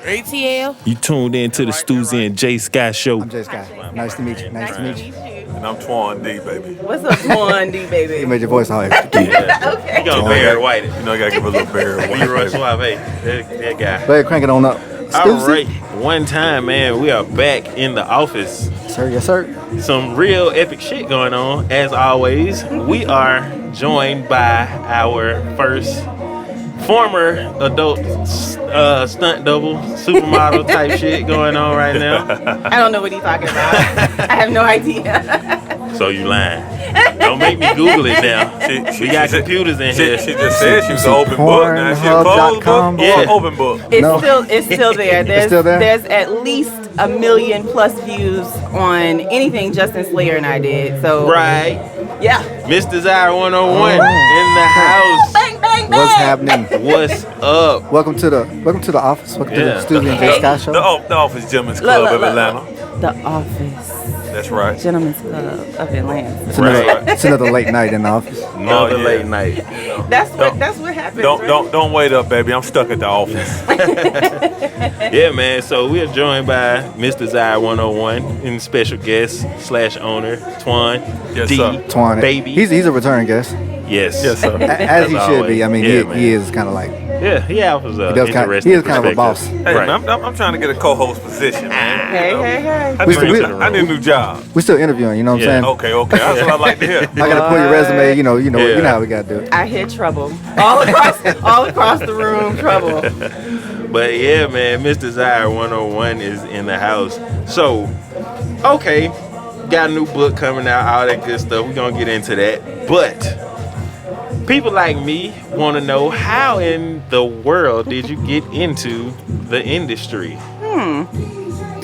ATL. You tuned in to the Stuzi and J Sky show. I'm J Sky. Nice to meet you. Nice to meet you. And I'm Twan D, baby. What's up, Twan D, baby? You made your voice all extra. Okay. You gonna Barry White? You know, I gotta give a little Barry White. Leroy Suave, that guy. Go ahead, crank it on up. All Stuzi? right, one time, man, we are back in the office. Sir, yes, sir. Some real epic shit going on. As always, we are joined by our first former adult stunt double, supermodel type shit going on right now. I don't know what he's talking about. I have no idea. So you lying. Don't make me Google it now. We got computers in here. She just said she was an open book. Now she a closed book or an open book? It's still there. It's still there? There's at least 1 million plus views on anything Justin Slayer and I did. So Right. yeah. Miss Desire 101 in the house. Bang bang bang. What's happening? What's up? Welcome to the office. Welcome to the Stuzi and J Sky show. The Office Gentlemen's Club of Atlanta. The Office. That's right. Gentlemen's Club of Atlanta. It's another late night in the office. Another late night. That's what happens. Don't wait up, baby. I'm stuck at the office. Yeah, man. So we are joined by Miss Desire 101 and special guest / owner Twan Yes, D. sir. Twan, Baby. He's a return guest, Yes. Yes, sir. as he should be. I mean, Yeah, man. he is kind of like Yeah, he offers a he is kind of a boss. Hey, Right. man, I'm trying to get a co-host position, man. Hey. I need a new job. We're still interviewing. You know what I'm saying? Okay. That's what I like to hear. I gotta pull your resume. You know how we gotta do it. I hear trouble all across the room. Trouble. But yeah, man, Miss Desire 101 is in the house. So, okay, got a new book coming out, all that good stuff. We're gonna get into that. But people like me want to know, how in the world did you get into the industry?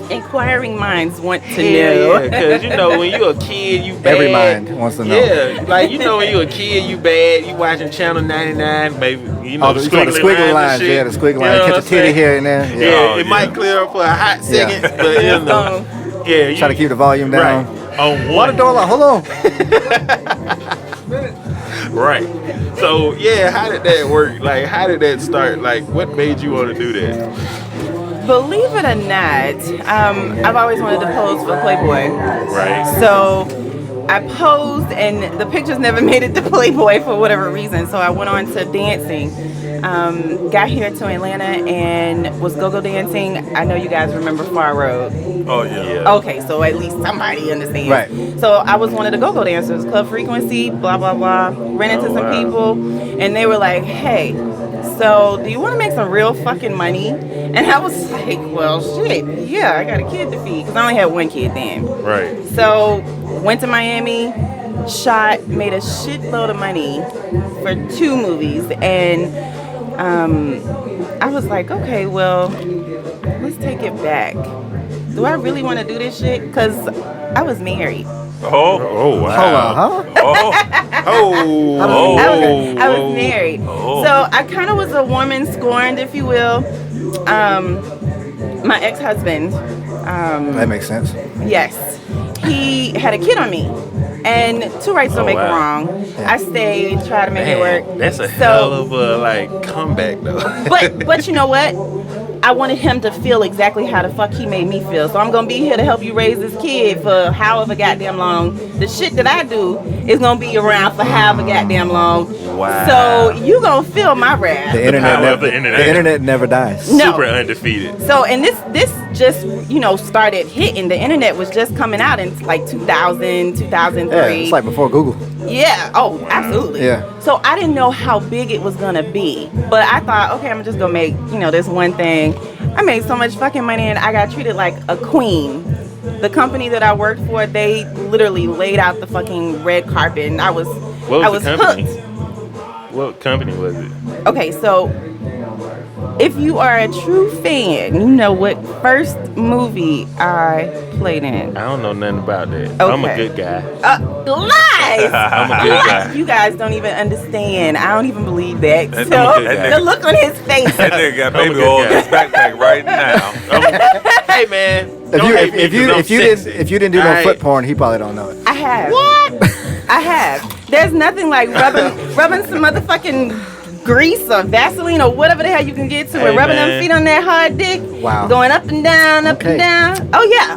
Inquiring minds want to Yeah, know. because when you're a kid, you bad. Every mind wants to know. Yeah, like when you're a kid, you bad. You watching Channel 99, maybe The squiggly lines. Yeah, the squiggly lines. Catch a titty here and there. Yeah, it might clear up for a hot second, but yeah, Try to keep the volume down. Right. On Water one. door lock. Hold on. Right. So yeah, how did that work? Like, how did that start? Like, what made you want to do that? Believe it or not, I've always wanted to pose for Playboy. Right. So I posed, and the pictures never made it to Playboy for whatever reason. So I went on to dancing. Got here to Atlanta and was go-go dancing. I know you guys remember Far Road. Oh, yeah. Okay, so at least somebody understands. Right. So I was one of the go-go dancers, Club Frequency, blah, blah, blah. Ran into some people, and they were like, hey, so do you want to make some real fucking money? And I was like, well, shit, yeah, I got a kid to feed, because I only had one kid then. Right. So went to Miami, shot, made a shitload of money for 2 movies, and I was like, okay, well, let's take it back. Do I really want to do this shit? Because I was married. Oh, wow. Hold on, huh? I was married. So I kind of was a woman scorned, if you will. My ex-husband. That makes sense. Yes. He had a kid on me. And 2 rights don't make a wrong. I stayed, tried to make it work. That's a hell of a comeback though. But you know what? I wanted him to feel exactly how the fuck he made me feel. So I'm gonna be here to help you raise this kid for however goddamn long. The shit that I do is gonna be around for however goddamn long. Wow. So you gonna feel my wrath. The internet never dies. No. Super undefeated. So and this just started hitting. The internet was just coming out in like 2000, 2003. Yeah, it's like before Google. Yeah. Oh, absolutely. Yeah. So I didn't know how big it was gonna be, but I thought, okay, I'm just gonna make this one thing. I made so much fucking money, and I got treated like a queen. The company that I worked for, they literally laid out the fucking red carpet, and I was the company? hooked. What company was it? Okay, so if you are a true fan, you know what first movie I played in. I don't know nothing about that. Okay. I'm a good guy. Lies! I'm a good guy. You guys don't even understand. I don't even believe that. That- So that- the look on his face. That nigga got I'm a baby good oil in guy. his backpack right now. Hey man, If you didn't do no foot porn, he probably don't know it. I have. What? I have. There's nothing like rubbing some motherfucking grease or Vaseline or whatever the hell you can get to it, rubbing them feet on that hard dick. Wow. Going up and down, up and down. Oh yeah.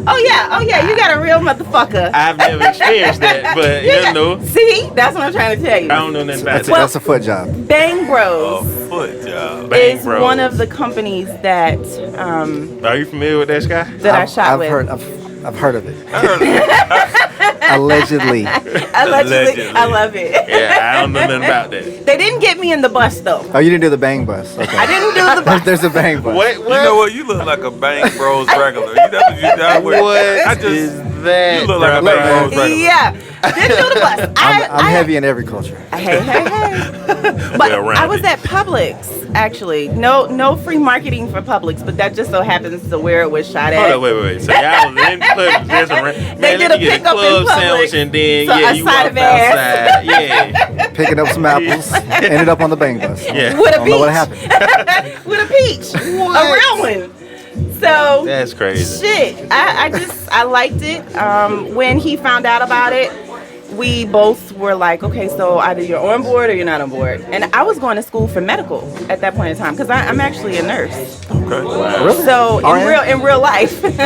You got a real motherfucker. I've never experienced that, but you know. See, that's what I'm trying to tell you. I don't know nothing about That's a foot job. Bang Bros Foot job. Bang is Bros. one of the companies that Are you familiar with that, Sky? I shot with. I've heard of it. I heard it. Allegedly. Allegedly. I love it. Yeah, I don't know nothing about that. They didn't get me in the bus though. Oh, you didn't do the bang bus. Okay. I didn't do the bus. There's a bang bus. What? You know what? You look like a Bang Bros regular. That? You look like a Bang Bros regular. Yeah, didn't do the bus. I'm heavy in every culture. Hey. But I was at Publix actually. No free marketing for Publix, but that just so happens to where it was shot at. Hold on, wait. So y'all was in Publix. They did a pickup in Publix. Sandwich and then So a you side walked of ass. outside. Yeah. Picking up some apples. Ended up on the bang bus. Yeah. With a I don't know what peach. happened. With a peach. A real one. So That's crazy. shit. I liked it. When he found out about it, we both were like, okay, so either you're on board or you're not on board. And I was going to school for medical at that point in time because I'm actually a nurse. Okay. Wow. Really? So RN? in real life. Like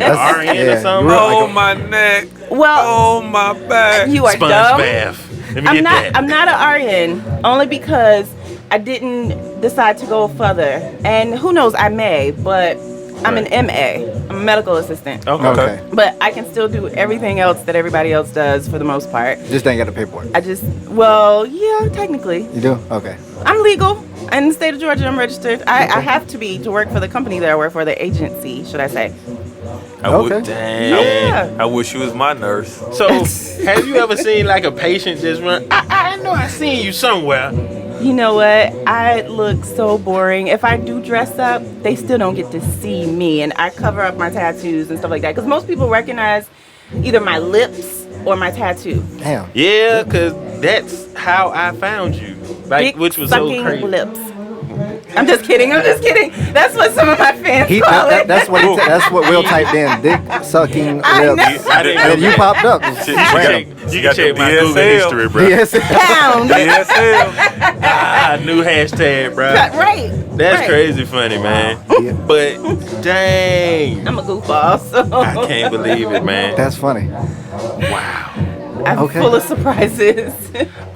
That's- RN or yeah, something? you Oh, my neck. Well, Oh, my back. you are Sponge dumb. bath. Let me get that. I'm not an RN only because I didn't decide to go further. And who knows, I may, but I'm an MA. I'm a medical assistant. Okay. But I can still do everything else that everybody else does for the most part. Just ain't got the paperwork. Yeah, technically. You do? Okay. I'm legal. In the state of Georgia, I'm registered. I have to be to work for the company that I work for, the agency, should I say. Okay. Dang. Yeah. I wish you was my nurse. So, have you ever seen like a patient just run? I know I seen you somewhere. You know what? I look so boring. If I do dress up, they still don't get to see me. And I cover up my tattoos and stuff like that. Because most people recognize either my lips or my tattoo. Damn. Yeah, cause that's how I found you. Like, Big which was so sucking crazy. lips. I'm just kidding. That's what some of my fans call it. That's what Will typed in. Dick sucking I lips. know. I didn't And then know you that. popped up. You can check my DSL. Google history, bro. Yes. Pound. DSL. New hashtag, bro. Right. That's right. crazy funny, man. Yeah. But dang, I'm a goofball, so I can't believe it, man. That's funny. Wow. I'm Okay. full of surprises.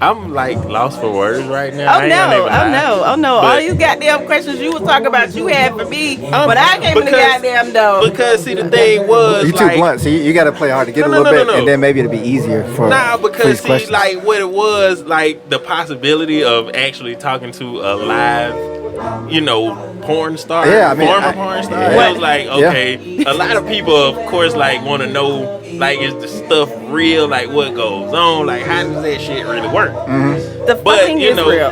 I'm like lost for words right now. Oh I ain't gonna no, even lie. oh no. But- All these goddamn questions you was talking about you had for me, but I came in the because- goddamn door. Because see, the thing was, You too like, blunt, so you got to play hard to get No, a little no, bit, no. and then maybe it'll be easier for Nah, for because these see, questions. like what it was, like the possibility of actually talking to a live, porn star, Yeah, I mean, former I- porn star. yeah. It was like, okay, a lot of people, of course, like want to know, like, is the stuff real? Like, what goes on? Like, how does that shit really work? The but, fucking you is know- real.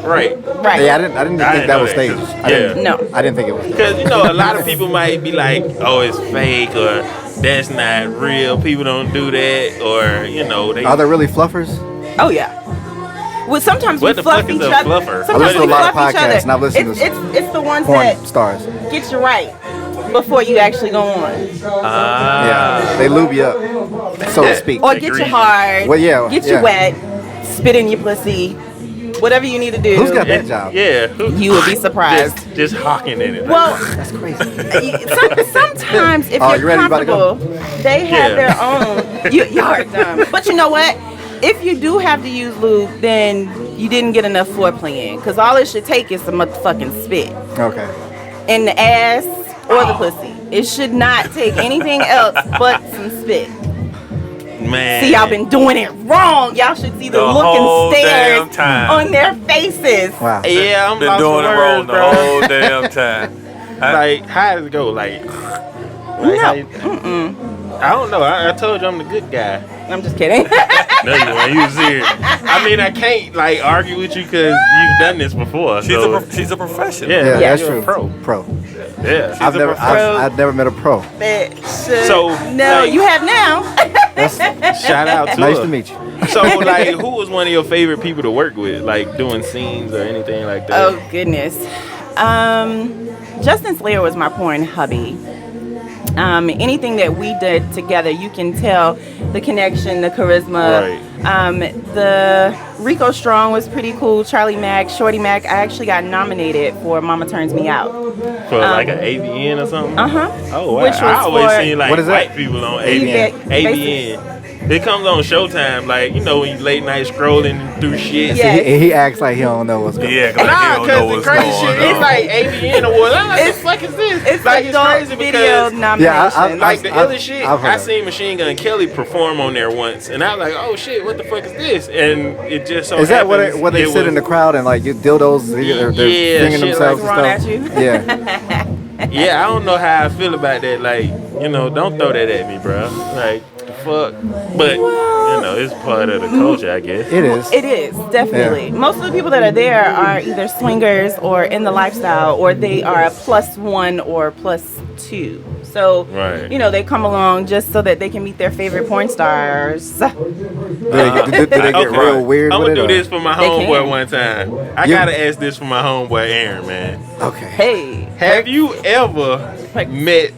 Right? Right. Yeah, I didn't I think didn't that know was that, staged. 'cause- I didn't, No. I didn't think it was staged. Because a lot of people might be like, oh, it's fake, or that's not real. People don't do that, or they. Are there really fluffers? Oh yeah. Well, sometimes What we the fluff fuck is each a other. fluffer? I Sometimes listen we to a lot of fluff each podcasts, other. and I've listened to It's the ones that Porn stars. get you right before you actually go on, Yeah, they lube you up, so to speak. or get you hard. Well, yeah, Get yeah. you wet, spit in your pussy, whatever you need to do. Who's got that job? Yeah. You would be surprised. Just hawking in it. Well, That's crazy. sometimes if Oh, you're you ready? You about to go? comfortable, they have Yeah. their own. You are dumb. But you know what? If you do have to use lube, then you didn't get enough foreplay in. Because all it should take is some motherfucking spit Okay. in the ass or the pussy. It should not take anything else but some spit. Man. See, y'all been doing it wrong. Y'all should see the look whole and stares damn time. on their faces. Wow. Yeah, I'm Been lost doing for it words, wrong the bro. whole damn time. Like, how does it go? Like how you- I don't know. I told you I'm the good guy. I'm just kidding. No, you weren't. You was serious. I mean, I can't like argue with you because you've done this before. She's a professional. Yeah, Yeah, Yeah. that's you're true. a pro. Pro. Yeah, she's I've a never, pro. I've never met a pro. So, no, like- you have now. Shout out to Nice her. to meet you. So, like, who was one of your favorite people to work with, like doing scenes or anything like that? Oh goodness. Justin Slayer was my porn hubby. anything that we did together, you can tell the connection, the charisma. The Rico Strong was pretty cool. Charlie Mack, Shorty Mack. I actually got nominated for Mama Turns Me Out. For like an AVN or something? Oh, wow. Which was I always for- seen like What is white that? people on AVN. AVN. It comes on Showtime, like, you know, when you late night scrolling through shit. Yeah. He acts like he don't know what's going on. Yeah, Nah, because he don't know because the what's crazy going shit, on. it's like AVN Awards. I'm like, what the fuck is this? It's like, adult crazy video because, nomination. like, the I've- illest shit, I've heard I of it. seen Machine Gun Kelly perform on there once, and I was like, oh shit, what the fuck is this? And it just so Is that happens where they it sit in the was- crowd and like get dildos? They're Yeah, singing shit themselves like and thrown stuff. at you. Yeah. Yeah, I don't know how I feel about that. Like, you know, don't throw that at me, bro. Like, the fuck. But, you know, it's part of the culture, I guess. It is. It is, definitely. Most of the people that are there are either swingers or in the lifestyle, or they are a +1 or +2. So, Right. you know, they come along just so that they can meet their favorite porn stars. Do they get real weird I'm with gonna it? do or- this for my They homeboy can. one time. I You- gotta ask this for my homeboy Aaron, man. Okay. Hey. Have you ever Like- met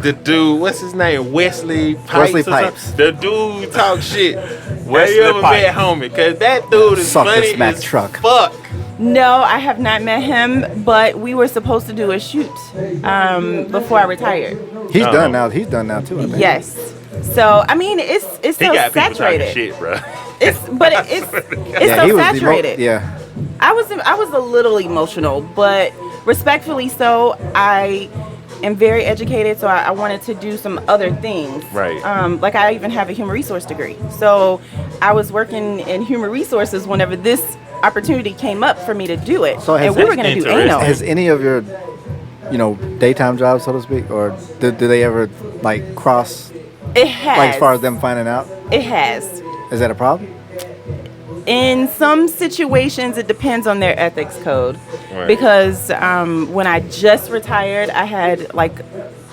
the dude? What's his name? Wesley Pipes. Wesley or something? Pipes. The dude who talk shit. Have Wesley you ever Pipes. met homie? Cause that dude is Suck the funny smack as truck. fuck. No, I have not met him, but we were supposed to do a shoot before I retired. He's Oh. done now. He's done now too. I think. Yes. So, I mean, it's He so got people talking saturated. shit, bro. It's Yeah, so he was saturated. Yeah. I was a little emotional, but respectfully so. I am very educated, so I wanted to do some other things. Right. Like I even have a human resource degree, so I was working in human resources whenever this opportunity came up for me to do it, So has and we that- were going to do Interesting. anal. Has any of your, daytime jobs, so to speak, or do they ever like cross, It has. like as far as them finding out? It has. Is that a problem? In some situations, it depends on their ethics code. Right. Because when I just retired, I had like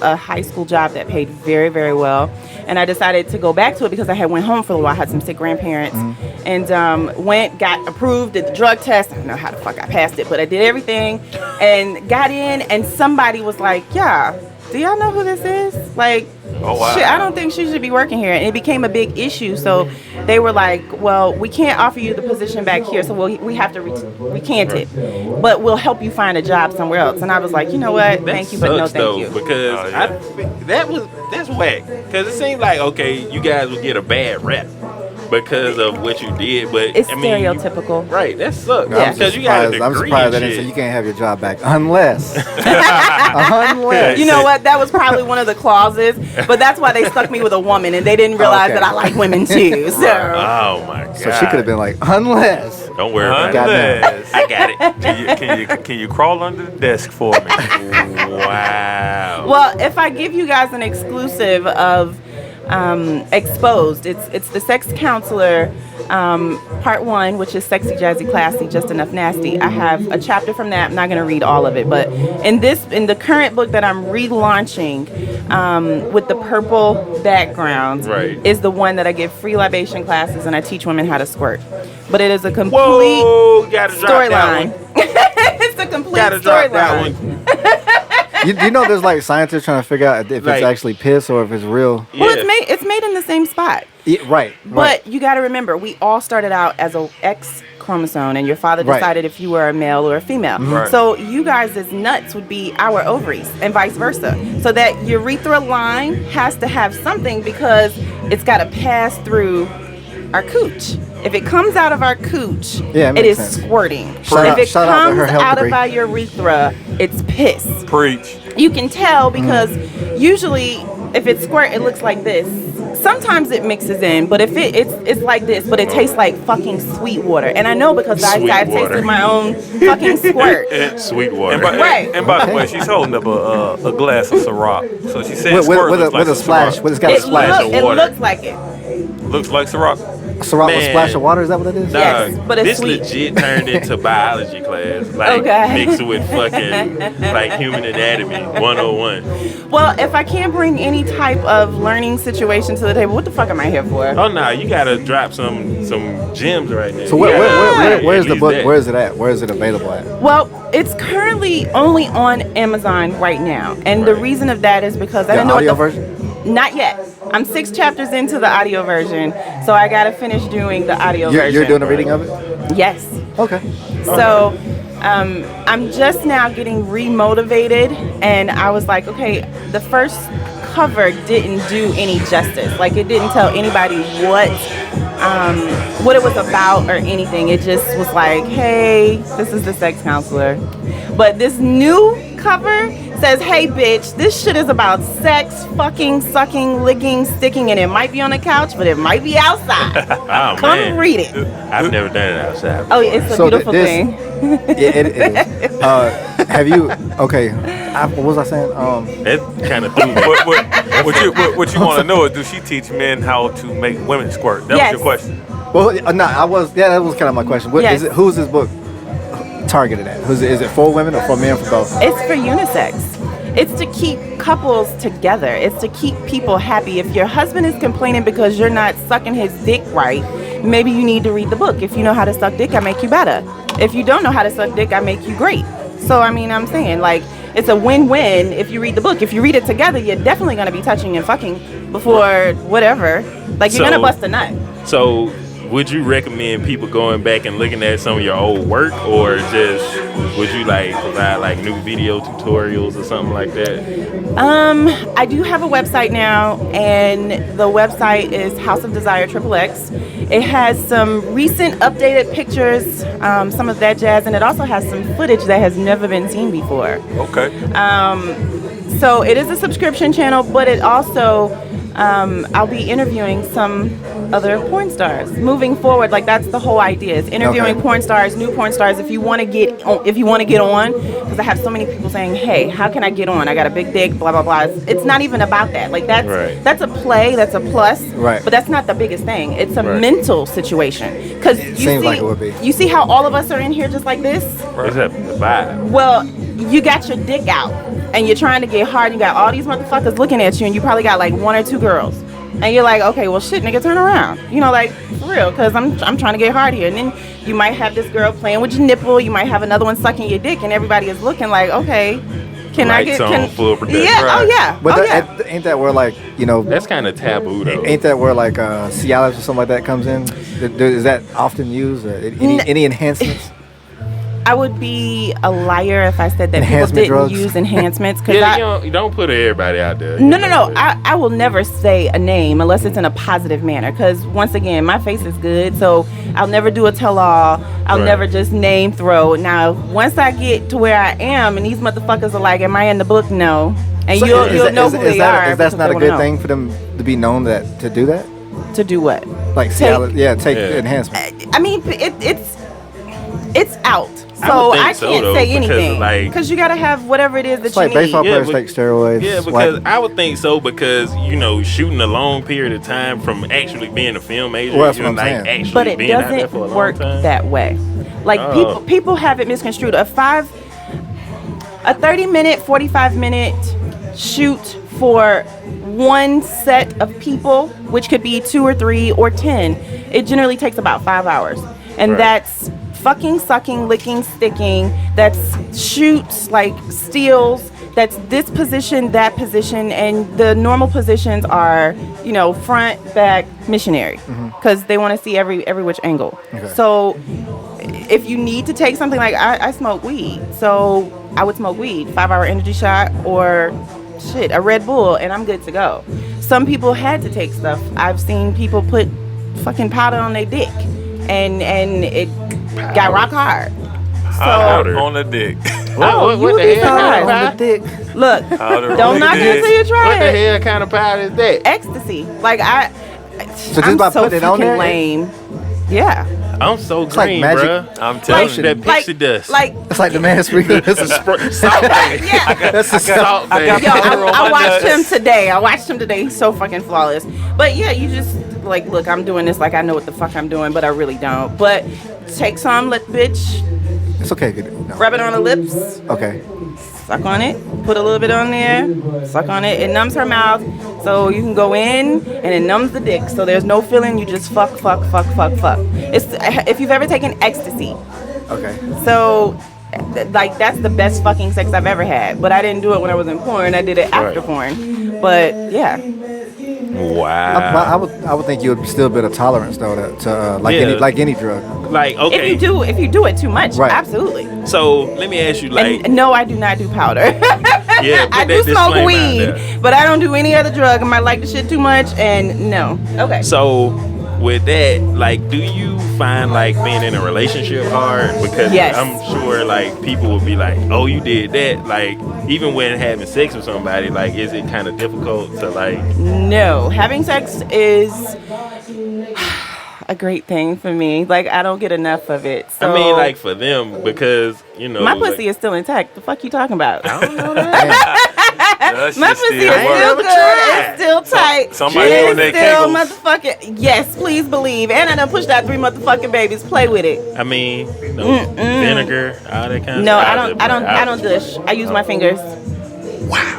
a high school job that paid very, very well. And I decided to go back to it because I had went home for a while. I had some sick grandparents. And got approved, did the drug test. I don't know how the fuck I passed it, but I did everything and got in. And somebody was like, yeah, do y'all know who this is? Like, Oh, wow. shit, I don't think she should be working here. And it became a big issue. So they were like, well, we can't offer you the position back here. So we have to recant it. But we'll help you find a job somewhere else. And I was like, you know what? That Thank you, but no sucks, thank though, you. Because Oh, yeah. that's whack. Because it seemed like, okay, you guys would get a bad rap because of what you did, but It's I mean, stereotypical. right? That sucks. Yeah. Because you got a degree I'm surprised that and they said shit. you can't have your job back unless. Unless. You know what? That was probably one of the clauses, but that's why they stuck me with a woman, and they didn't realize Okay. that I like women too. So Oh my god! So she could have been like, unless. Don't worry about it. Unless. I got it. Can you crawl under the desk for me? Wow. well, if I give you guys an exclusive of Exposed, it's the Sex Counselor Part 1, which is Sexy, Jazzy, Classy, Just Enough Nasty. I have a chapter from that. I'm not going to read all of it, but in the current book that I'm relaunching with the purple background Right. is the one that I give free libation classes and I teach women how to squirt. But it is a complete Whoa! Gotta drop that storyline. one. It's a complete Gotta drop that storyline. one. You know, there's like scientists trying to figure out if Like- it's actually piss or if it's real. Well, Yeah. it's made in the same spot. Yeah, right. But you got to remember, we all started out as a X chromosome, and your father Right. decided if you were a male or a female. Right. So you guys' nuts would be our ovaries, and vice versa. So that urethra line has to have something because it's got to pass through our cooch. If it comes out of our cooch, Yeah, it it makes is sense. squirting. Shout if out- it shout out to comes her health out of degree. our urethra, it's piss. Preach. You can tell because usually if it's squirt, it looks like this. Sometimes it mixes in, but if it's like this, but it tastes like fucking sweet water. And I know because I Sweet water. tasted my own fucking squirt. Sweet water. Right. And by the way, she's holding up a glass of Ciroc. So she said With squirt a looks like some splash. Ciroc. With it's got a It, splash. of it water. looks like it. Looks like Ciroc. Syrup with a Man. splash of water. Is that what it is? Yes, Dog, but it's this sweet. legit turned into biology class, like Okay. mixed with fucking like human anatomy 101. Well, if I can't bring any type of learning situation to the table, what the fuck am I here for? Oh no, you gotta drop some gems right now. So You gotta- where's the at least book? that. Where is it at? Where is it available at? Well, it's currently only on Amazon right now, and the Right. reason of that is because I The didn't know audio what version? Not yet. I'm 6 chapters into the audio version, so I gotta finish doing the audio version. You're doing a reading of it? Yes. Okay. So I'm just now getting remotivated, and I was like, okay, the first cover didn't do any justice. Like, it didn't tell anybody what it was about or anything. It just was like, hey, this is the sex counselor. But this new cover says, hey, bitch, this shit is about sex, fucking, sucking, licking, sticking, and it might be on the couch, but it might be outside. Oh, Come man. Read it. I've never done it outside. Oh, it's a So beautiful this- thing. It is. Have you? Okay. What was I saying? That kind of threw me. What you want to know is, do she teach men how to make women squirt? That Yes. was your question. Well, no, that was kind of my question. What Yes. is it? Who's this book targeted at? Is it for women or for men? For both? It's for unisex. It's to keep couples together. It's to keep people happy. If your husband is complaining because you're not sucking his dick right, maybe you need to read the book. If you know how to suck dick, I make you better. If you don't know how to suck dick, I make you great. So, I mean, I'm saying, like, it's a win-win if you read the book. If you read it together, you're definitely going to be touching and fucking before whatever. Like, you're going to bust a nut. So, would you recommend people going back and looking at some of your old work, or just would you like provide like new video tutorials or something like that? I do have a website now, and the website is House of Desire XXX. It has some recent updated pictures, some of that jazz, and it also has some footage that has never been seen before. Okay. So it is a subscription channel, but it also I'll be interviewing some other porn stars moving forward. Like, that's the whole idea, is interviewing Okay. porn stars, new porn stars. If you want to get on, because I have so many people saying, hey, how can I get on? I got a big dick, blah blah blah. It's not even about that. Like, that's Right. that's a play, that's a plus, Right. but that's not the biggest thing. It's a Right. mental situation, because you Seems see, like it would be. you see how all of us are in here just like this. Is that the vibe? Well, you got your dick out and you're trying to get hard. You got all these motherfuckers looking at you, and you probably got like 1 or 2 girls. And you're like, okay, well, shit, nigga, turn around. You know, like, for real, because I'm trying to get hard here. And then you might have this girl playing with your nipple. You might have another one sucking your dick, and everybody is looking like, okay, can I Lights get... on, full production. Yeah, oh, Right. yeah. But oh, yeah. ain't that where, like, you know, That's kind of taboo though. ain't that where like Cialis or something like that comes in? Is that often used? Or any enhancements? I would be a liar if I said that people Enhancement didn't drugs? use enhancements. Cause Yeah, you don't put everybody out there. No. I will never say a name unless it's in a positive manner. Because once again, my face is good, so I'll never do a tell-all. I'll Right. never just name throw. Now, once I get to where I am, and these motherfuckers are like, "Am I in the book?" No, and So you'll know who they are. Is that because not they a wanna good know. thing for them to be known to do that? To do what? Like Take- Cialis, take Yeah. enhancement. I mean, it's out. I So would think I so, can't though, say because, anything like- because you gotta have whatever it is that It's like you need. baseball Yeah, players but- take steroids. Yeah, because I would think so, because shooting a long period of time from actually being a film agent, Well, that's what I'm saying. actually But it being out there for a doesn't long work time. that way. Like, Oh. people have it misconstrued. A 30-minute, 45-minute shoot for one set of people, which could be 2 or 3 or 10, it generally takes about 5 hours, and Right. that's fucking, sucking, licking, sticking. That's shoots, like steals. That's this position, that position, and the normal positions are, front, back, missionary, because they want to see every which angle. Okay. So if you need to take something, like I smoke weed, so I would smoke weed, 5-hour energy shot, or shit, a Red Bull, and I'm good to go. Some people had to take stuff. I've seen people put fucking powder on their dick, and it got rock hard. Powder. On the dick. Oh, what you the be hell kind of surprised. powder? on the dick. Look, Powder on don't the knock it dick. until you try What the it. hell kind of powder is that? Ecstasy. Like, So just I'm by so putting it on fucking there, lame. Yeah. I'm so It's like green, magic. bruh. I'm telling you. That pixie dust. Like, it's like the man sprinkler. That's a salt thing. yeah. That's the Salt I got thing. Yo, powder on I my watched nuts. him today. He's so fucking flawless. But yeah, you just like, look, I'm doing this like I know what the fuck I'm doing, but I really don't. But take some, let the bitch It's okay. No. rub it on the lips, Okay. suck on it, put a little bit on there, suck on it. It numbs her mouth, so you can go in, and it numbs the dick. So there's no feeling. You just fuck. It's if you've ever taken ecstasy. Okay. So, like, that's the best fucking sex I've ever had. But I didn't do it when I was in porn. I did it after porn. But yeah. Wow. I would think you would still be a tolerance though to like any drug. Like, okay. If you do it too much, Right. absolutely. So let me ask you, like, And no, I do not do powder. yeah, put I that do smoke disclaimer out weed, there. but I don't do any other drug. I might like the shit too much, and no. Okay. So with that, like, do you find like being in a relationship hard? Because Yes. I'm sure like people will be like, oh, you did that. Like, even when having sex with somebody, like, is it kind of difficult to like? No, having sex is a great thing for me. Like, I don't get enough of it. So I mean, like for them, because you know, my like, pussy is still intact. The fuck you talking about? I don't know that. That My shit pussy is still I ain't still work. never good. tried. It's still tight. somebody It on is their still kegels. motherfucking. Yes, please believe. And I done pushed out 3 motherfucking babies. Play with it. I mean, you know, vinegar, all that kind of No, stuff. I don't dish. I use my fingers. Wow.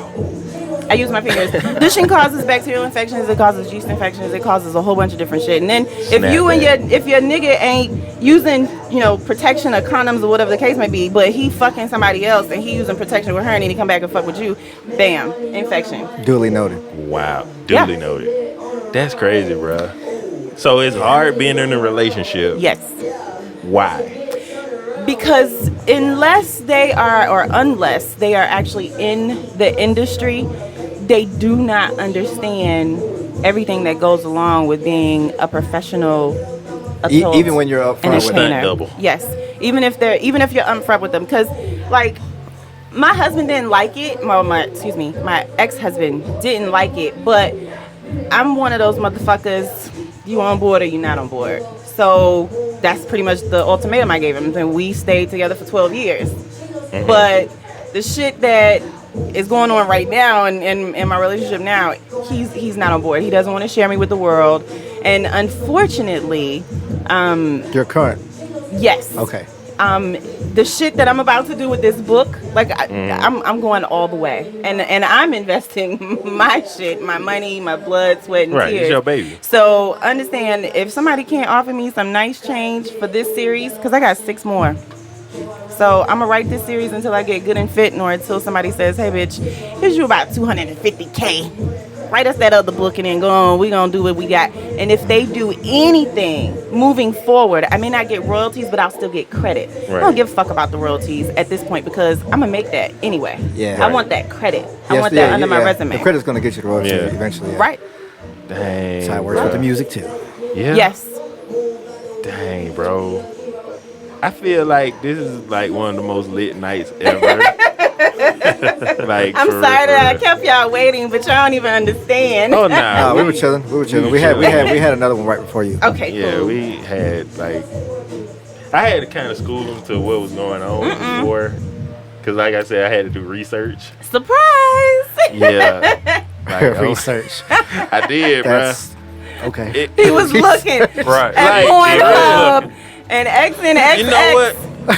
I use my fingers. Dishing causes bacterial infections. It causes yeast infections. It causes a whole bunch of different shit. And then if your nigga ain't using, protection or condoms or whatever the case may be, but he fucking somebody else and he using protection with her and then he come back and fuck with you, bam, infection. Duly noted. Wow, duly noted. That's crazy, bruh. So it's hard being in a relationship. Yes. Why? Because unless they are actually in the industry, they do not understand everything that goes along with being a professional adult Even when you're up front with entertainer. Stunt double. Yes, even if you're upfront with them, because like my husband didn't like it. My ex-husband didn't like it, but I'm one of those motherfuckers. You on board or you not on board? So that's pretty much the ultimatum I gave him. And we stayed together for 12 years. Mm-hmm. But the shit that is going on right now in my relationship now, he's not on board. He doesn't want to share me with the world. And unfortunately, your current. yes. Okay. The shit that I'm about to do with this book, like I'm going all the way, and I'm investing my shit, my money, my blood, sweat, and Right, tears. it's your baby. So understand, if somebody can't offer me some nice change for this series, because I got 6 more. So I'm gonna write this series until I get good and fit, or until somebody says, "Hey, bitch, here's you about $250K. Write us that other book and then go on. We gonna do what we got." And if they do anything moving forward, I may not get royalties, but I'll still get credit. Right. I don't give a fuck about the royalties at this point because I'm gonna make that anyway. Yeah. I Right. want that credit. I want that under my resume. The credit's gonna get you the royalty Yeah. eventually. Yeah. Right. Dang. That's how it works bruh. with the music too. Yeah. Yes. Dang, bro. I feel like this is like one of the most lit nights ever. Like, I'm for sorry real, that I for real. kept y'all waiting, but y'all don't even understand. Oh nah. No, we were chilling. We had another one right before you. Okay, Yeah, cool. we had like, I had to kind of school them to what was going on before, because like I said, I had to do research. Surprise! Yeah, like, Research. I did, bruh. That's okay. He was looking Right. at Like, Pornhub and X and XX. You know what?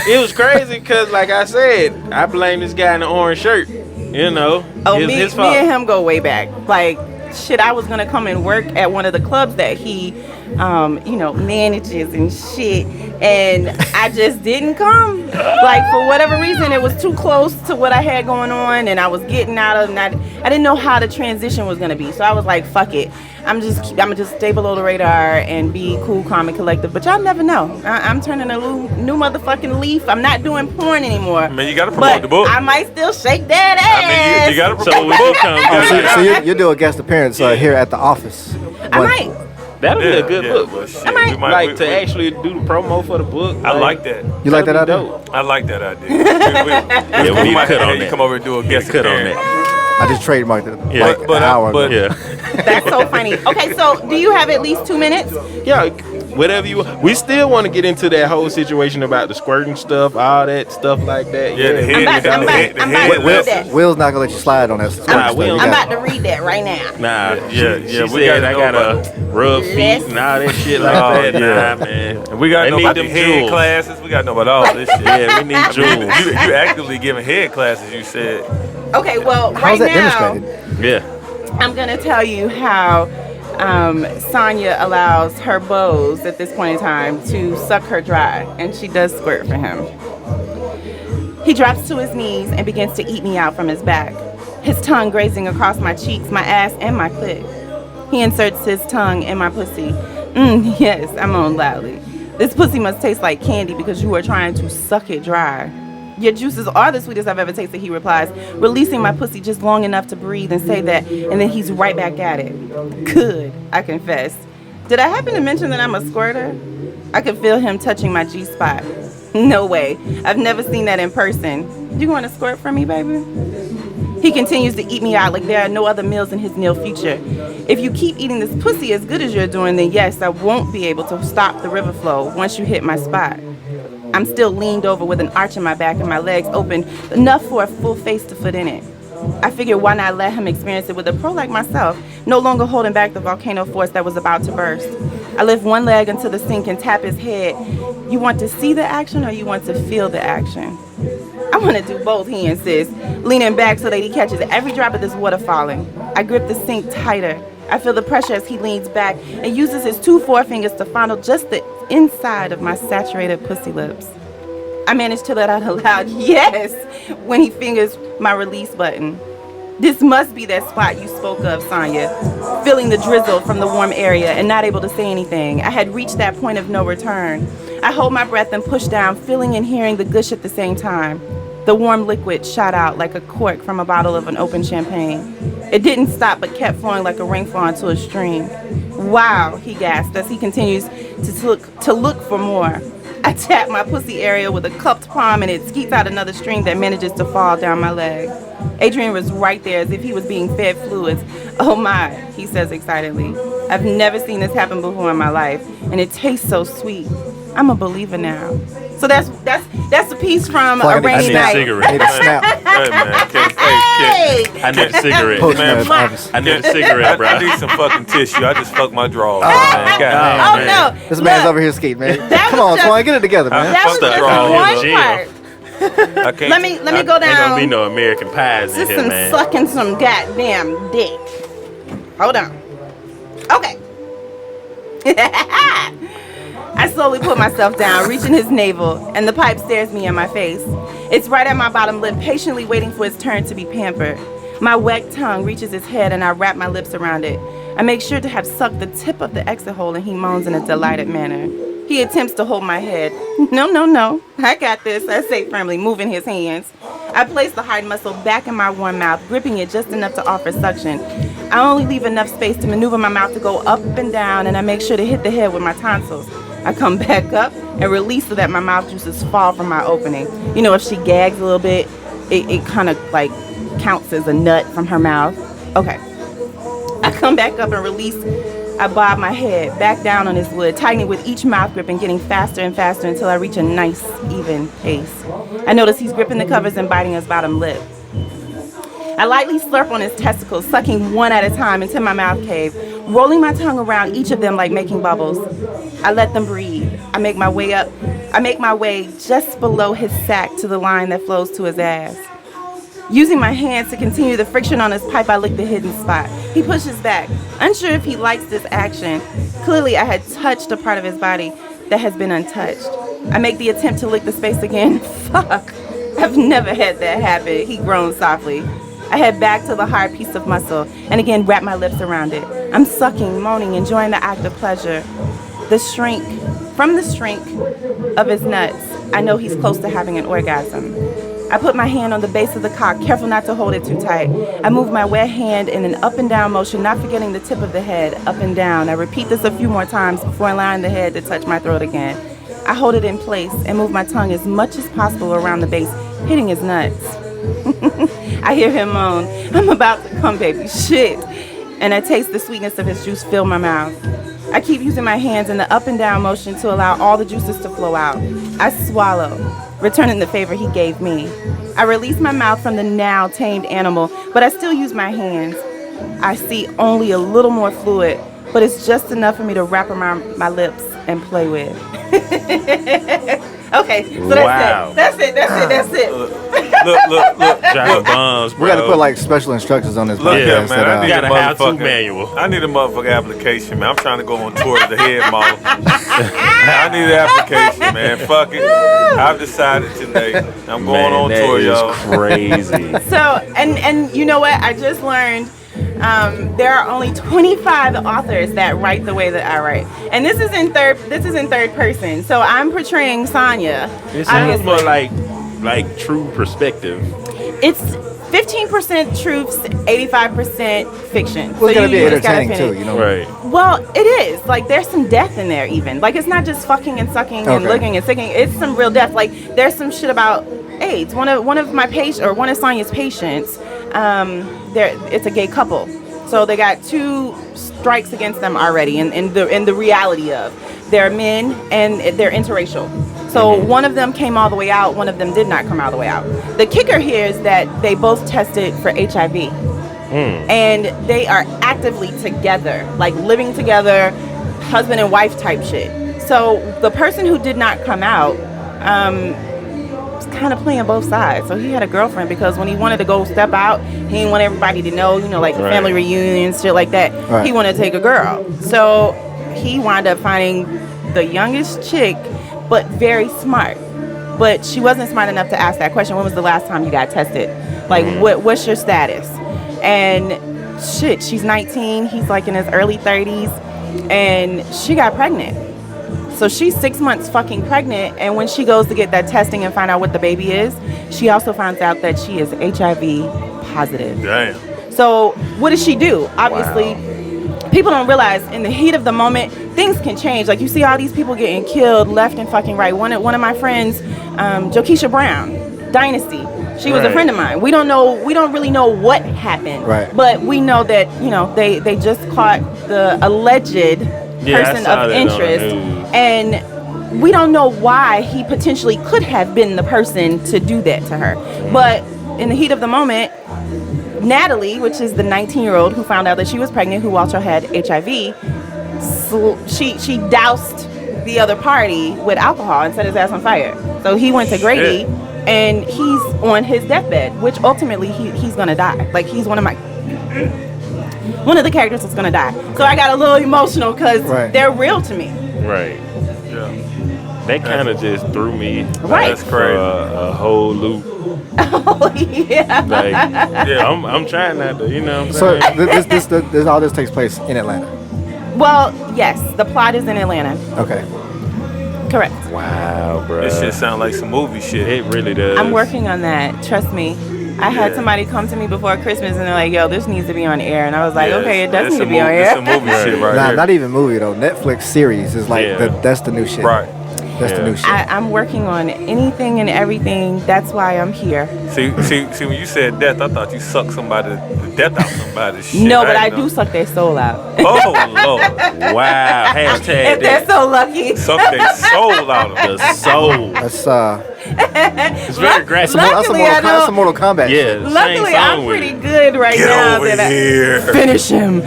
It was crazy because, like I said, I blame this guy in the orange shirt. You know, Oh, it's me his fault. and him go way back. Like, shit, I was gonna come and work at one of the clubs that he, manages and shit, and I just didn't come. Like, for whatever reason, it was too close to what I had going on, and I was getting out of. And I didn't know how the transition was gonna be, so I was like, fuck it. I'm gonna just stay below the radar and be cool, calm, and collective. But y'all never know. I'm turning a new motherfucking leaf. I'm not doing porn anymore. I mean, you gotta promote but the book. I might still shake that ass. I mean, you gotta So promote when the you book. come, You do a guest appearance here at the office. I might. that'll be a good book. But shit, I might- we might- Like we- to actually do the promo for the book. I like that. You like that that'd idea? be dope. I like that idea. Yeah, we need to cut on You that. come over and do a guest Cut on appearance. that. I just trademarked it Yeah. like But- an hour ago. but- Yeah. That's so funny. Okay, so do you have at least 2 minutes? Yeah, whatever you want. We still want to get into that whole situation about the squirting stuff, all that stuff like that. Yeah, the head. I'm about to read that. Will's not gonna let you slide on that. Will I'm about to read that right now. Nah, Yeah, she we said gotta I know gotta rub feet and all that shit like that. yeah. Nah, man. And we gotta They know need about the them head jewels. classes. We gotta know about all this shit. Yeah, we need jewels. You actively giving head classes, you said. Okay, well, How's right that now, demonstrated? Yeah. I'm gonna tell you how Sonya allows her beaux at this point in time to suck her dry, and she does squirt for him. He drops to his knees and begins to eat me out from his back, his tongue grazing across my cheeks, my ass, and my clit. He inserts his tongue in my pussy. Yes, I moan loudly. This pussy must taste like candy because you are trying to suck it dry. Your juices are the sweetest I've ever tasted, he replies, releasing my pussy just long enough to breathe and say that, and then he's right back at it. Good, I confess. Did I happen to mention that I'm a squirter? I could feel him touching my G-spot. No way. I've never seen that in person. You want to squirt for me, baby? He continues to eat me out like there are no other meals in his near future. If you keep eating this pussy as good as you're doing, then yes, I won't be able to stop the river flow once you hit my spot. I'm still leaned over with an arch in my back and my legs open enough for a full face to fit in it. I figured why not let him experience it with a pro like myself, no longer holding back the volcano force that was about to burst. I lift one leg into the sink and tap his head. You want to see the action or you want to feel the action? I want to do both, he insists, leaning back so that he catches every drop of this water falling. I grip the sink tighter. I feel the pressure as he leans back and uses his 2 forefingers to fondle just the inside of my saturated pussy lips. I manage to let out a loud yes when he fingers my release button. This must be that spot you spoke of, Sonya. Feeling the drizzle from the warm area and not able to say anything. I had reached that point of no return. I hold my breath and push down, feeling and hearing the gush at the same time. The warm liquid shot out like a cork from a bottle of an open champagne. It didn't stop but kept flowing like a rainfall into a stream. Wow, he gasped as he continues to look for more. I tap my pussy area with a cupped palm and it skeets out another stream that manages to fall down my leg. Adrian was right there as if he was being fed fluids. Oh my, he says excitedly. I've never seen this happen before in my life, and it tastes so sweet. I'm a believer now. So that's a piece from A Rainy Night. Need a snap. Hey, man. I need a cigarette. Postman's man, office. I need a cigarette, bro. I need some fucking tissue. I just fucked my drawers. Oh, man. God, man. no. This man's Look, over here skating, man. that Come was on, just- Swan, get it together, man. That was Fuck just that one jail. part. I can't. Let me go Ain't gonna down. be no American pies in Just here, some man. sucking some goddamn dick. Hold on. Okay. I slowly put myself down, reaching his navel, and the pipe stares me in my face. It's right at my bottom lip, patiently waiting for its turn to be pampered. My wet tongue reaches his head and I wrap my lips around it. I make sure to have sucked the tip of the exit hole and he moans in a delighted manner. He attempts to hold my head. No. I got this, I say firmly, moving his hands. I place the hard muscle back in my warm mouth, gripping it just enough to offer suction. I only leave enough space to maneuver my mouth to go up and down, and I make sure to hit the head with my tonsils. I come back up and release so that my mouth juices fall from my opening. You know, if she gags a little bit, it kind of like counts as a nut from her mouth. Okay. I come back up and release. I bob my head back down on his wood, tightening with each mouth grip and getting faster and faster until I reach a nice, even pace. I notice he's gripping the covers and biting his bottom lip. I lightly slurp on his testicles, sucking one at a time until my mouth cave, rolling my tongue around each of them like making bubbles. I let them breathe. I make my way just below his sack to the line that flows to his ass. Using my hands to continue the friction on his pipe, I lick the hidden spot. He pushes back, unsure if he likes this action. Clearly, I had touched a part of his body that has been untouched. I make the attempt to lick the space again. Fuck, I've never had that happen, he groans softly. I head back to the hard piece of muscle and again wrap my lips around it. I'm sucking, moaning, enjoying the act of pleasure. From the shrink of his nuts, I know he's close to having an orgasm. I put my hand on the base of the cock, careful not to hold it too tight. I move my wet hand in an up and down motion, not forgetting the tip of the head, up and down. I repeat this a few more times before allowing the head to touch my throat again. I hold it in place and move my tongue as much as possible around the base, hitting his nuts. I hear him moan, I'm about to come, baby, shit. And I taste the sweetness of his juice fill my mouth. I keep using my hands in the up and down motion to allow all the juices to flow out. I swallow, returning the favor he gave me. I release my mouth from the now tamed animal, but I still use my hands. I see only a little more fluid, but it's just enough for me to wrap around my lips and play with. Okay, so that's it. Look. Dropping bombs, bro. We got to put like special instructions on this Look podcast. here, man. that, I need got a a how-to motherfucking manual. I need a motherfucking application, man. I'm trying to go on tour as the head model. I need an application, man. Fuck it. I've decided today. I'm going on tour, y'all. Crazy. So, and you know what? I just learned there are only 25 authors that write the way that I write, and this is in third person. So I'm portraying Sonya. It sounds more like true perspective. It's 15% truths, 85% fiction. Well, it's gotta be you just gotta entertaining finish. too, you know. Right. Well, it is. Like, there's some death in there even. Like, it's not just fucking and sucking and looking and sicking. It's some real death. Like, there's some shit about AIDS. One of my patients, or one of Sonya's patients, it's a gay couple. So they got 2 strikes against them already in the reality of they're men and they're interracial. So one of them came all the way out, one of them did not come all the way out. The kicker here is that they both tested for HIV. And they are actively together, like living together, husband and wife type shit. So the person who did not come out was kind of playing both sides. So he had a girlfriend because when he wanted to go step out, he didn't want everybody to know, like the family reunions, shit like that. Right. He wanted to take a girl. So he wound up finding the youngest chick, but very smart. But she wasn't smart enough to ask that question. When was the last time you got tested? Like, what's your status? And shit, she's 19. He's like in his early 30s. And she got pregnant. So she's 6 months fucking pregnant. And when she goes to get that testing and find out what the baby is, she also finds out that she is HIV positive. Damn. So what does she do? Obviously, people don't realize in the heat of the moment, things can change. Like, you see all these people getting killed left and fucking right. One of my friends, Jokisha Brown, Dynasty, she was a friend of mine. We don't really know what happened. Right. But we know that, they just caught the alleged person of interest. And we don't know why he potentially could have been the person to do that to her. But in the heat of the moment, Natalie, which is the 19-year-old who found out that she was pregnant, who also had HIV, so she doused the other party with alcohol and set his ass on fire. So he went to Grady, and he's on his deathbed, which ultimately he's gonna die. Like, he's one of the characters that's gonna die. So I got a little emotional because they're real to me. Right. Yeah. That kind of just threw me That's crazy. a whole loop. Oh yeah. Like, I'm trying not to, you know what So I'm saying? this all this takes place in Atlanta. Well, yes, the plot is in Atlanta. Okay. Correct. Wow, bro. This shit sound like some movie shit. It really does. I'm working on that. Trust me. I had somebody come to me before Christmas and they're like, "Yo, this needs to be on air," and I was like, "Okay, it does need to be on air." It's a movie shit right Nah, here. not even movie though. Netflix series is like that's the new shit. Right. That's the new shit. I'm working on anything and everything. That's why I'm here. See, when you said death, I thought you sucked the death out somebody's shit. No, but I do suck their soul out. Oh, Lord. Wow. Hashtag If they're so lucky. Suck their soul out of the soul. That's It's very aggressive. Luckily, I that's a don't. Mortal Kombat. Yeah. shit. Luckily, same I'm song with pretty it. good right Get now. over that here. Finish him.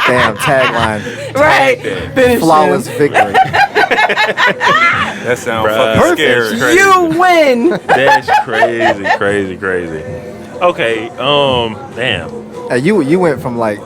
Damn tagline. Right. that. Finish Flawless him. victory. That sounds Bruh. fucking scary. Perfect. You win. That's crazy. Okay. Damn. You went from like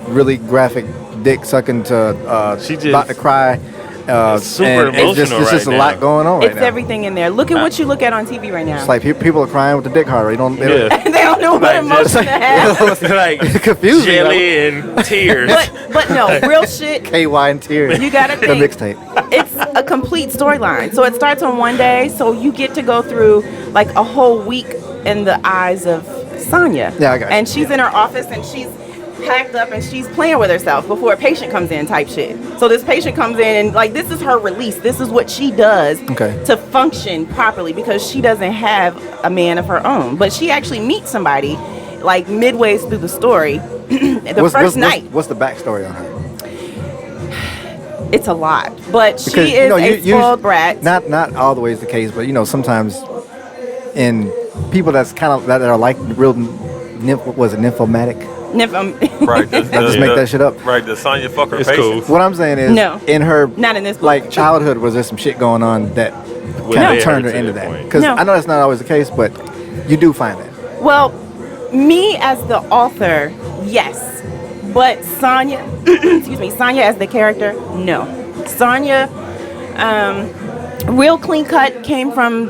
really graphic dick sucking to She just- about to cry. It's super and it's just emotional a right lot now. going on right It's now. everything in there. Look at what you look at on TV right now. It's like people are crying with the dick hard. They don't. Yeah. they don't know what Like, emotion to have. Like confusing. jelly and tears. But no, real shit. KY and tears. You gotta the think. mixtape. It's a complete storyline. So it starts on one day, so you get to go through like a whole week in the eyes of Sonya. Yeah, I got you. And she's in her office and she's packed up and she's playing with herself before a patient comes in type shit. So this patient comes in and like this is her release. This is what she does to function properly because she doesn't have a man of her own. But she actually meets somebody like midways through the story the first night. What's the backstory on her? It's a lot, but Because, she is a spoiled brat. Not all the way is the case, but sometimes in people that are like real nymphomatic. Right. Just make that shit up. Right. Does Sonya fuck her It's patients? cool. What I'm saying is, No. in her Not in this book. like childhood, was there some shit going on that kind of turned her into that? Because No. I know that's not always the case, but you do find that. Well, me as the author, yes. But Sonya, excuse me, Sonya as the character, no. Sonya, real clean cut, came from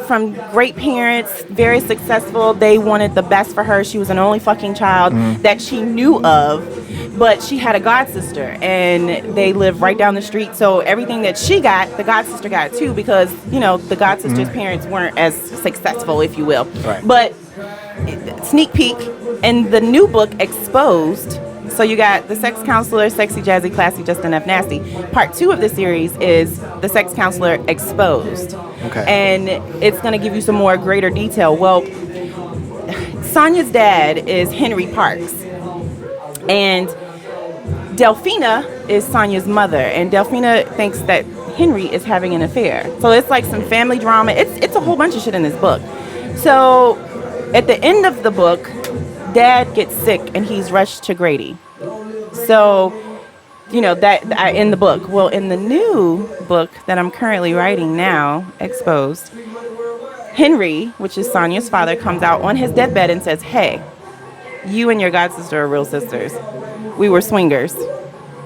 great parents, very successful. They wanted the best for her. She was an only fucking child that she knew of, but she had a god sister, and they lived right down the street. So everything that she got, the god sister got too, because the god sister's parents weren't as successful, if you will. Right. But sneak peek in the new book, Exposed. So you got the sex counselor, sexy, jazzy, classy, just enough nasty. Part 2 of the series is the sex counselor Exposed. Okay. And it's going to give you some more greater detail. Well, Sonya's dad is Henry Parks. And Delphina is Sonya's mother. And Delphina thinks that Henry is having an affair. So it's like some family drama. It's a whole bunch of shit in this book. So at the end of the book, Dad gets sick and he's rushed to Grady. So, that in the book. Well, in the new book that I'm currently writing now, Exposed, Henry, which is Sonya's father, comes out on his deathbed and says, "Hey, you and your god sister are real sisters. We were swingers.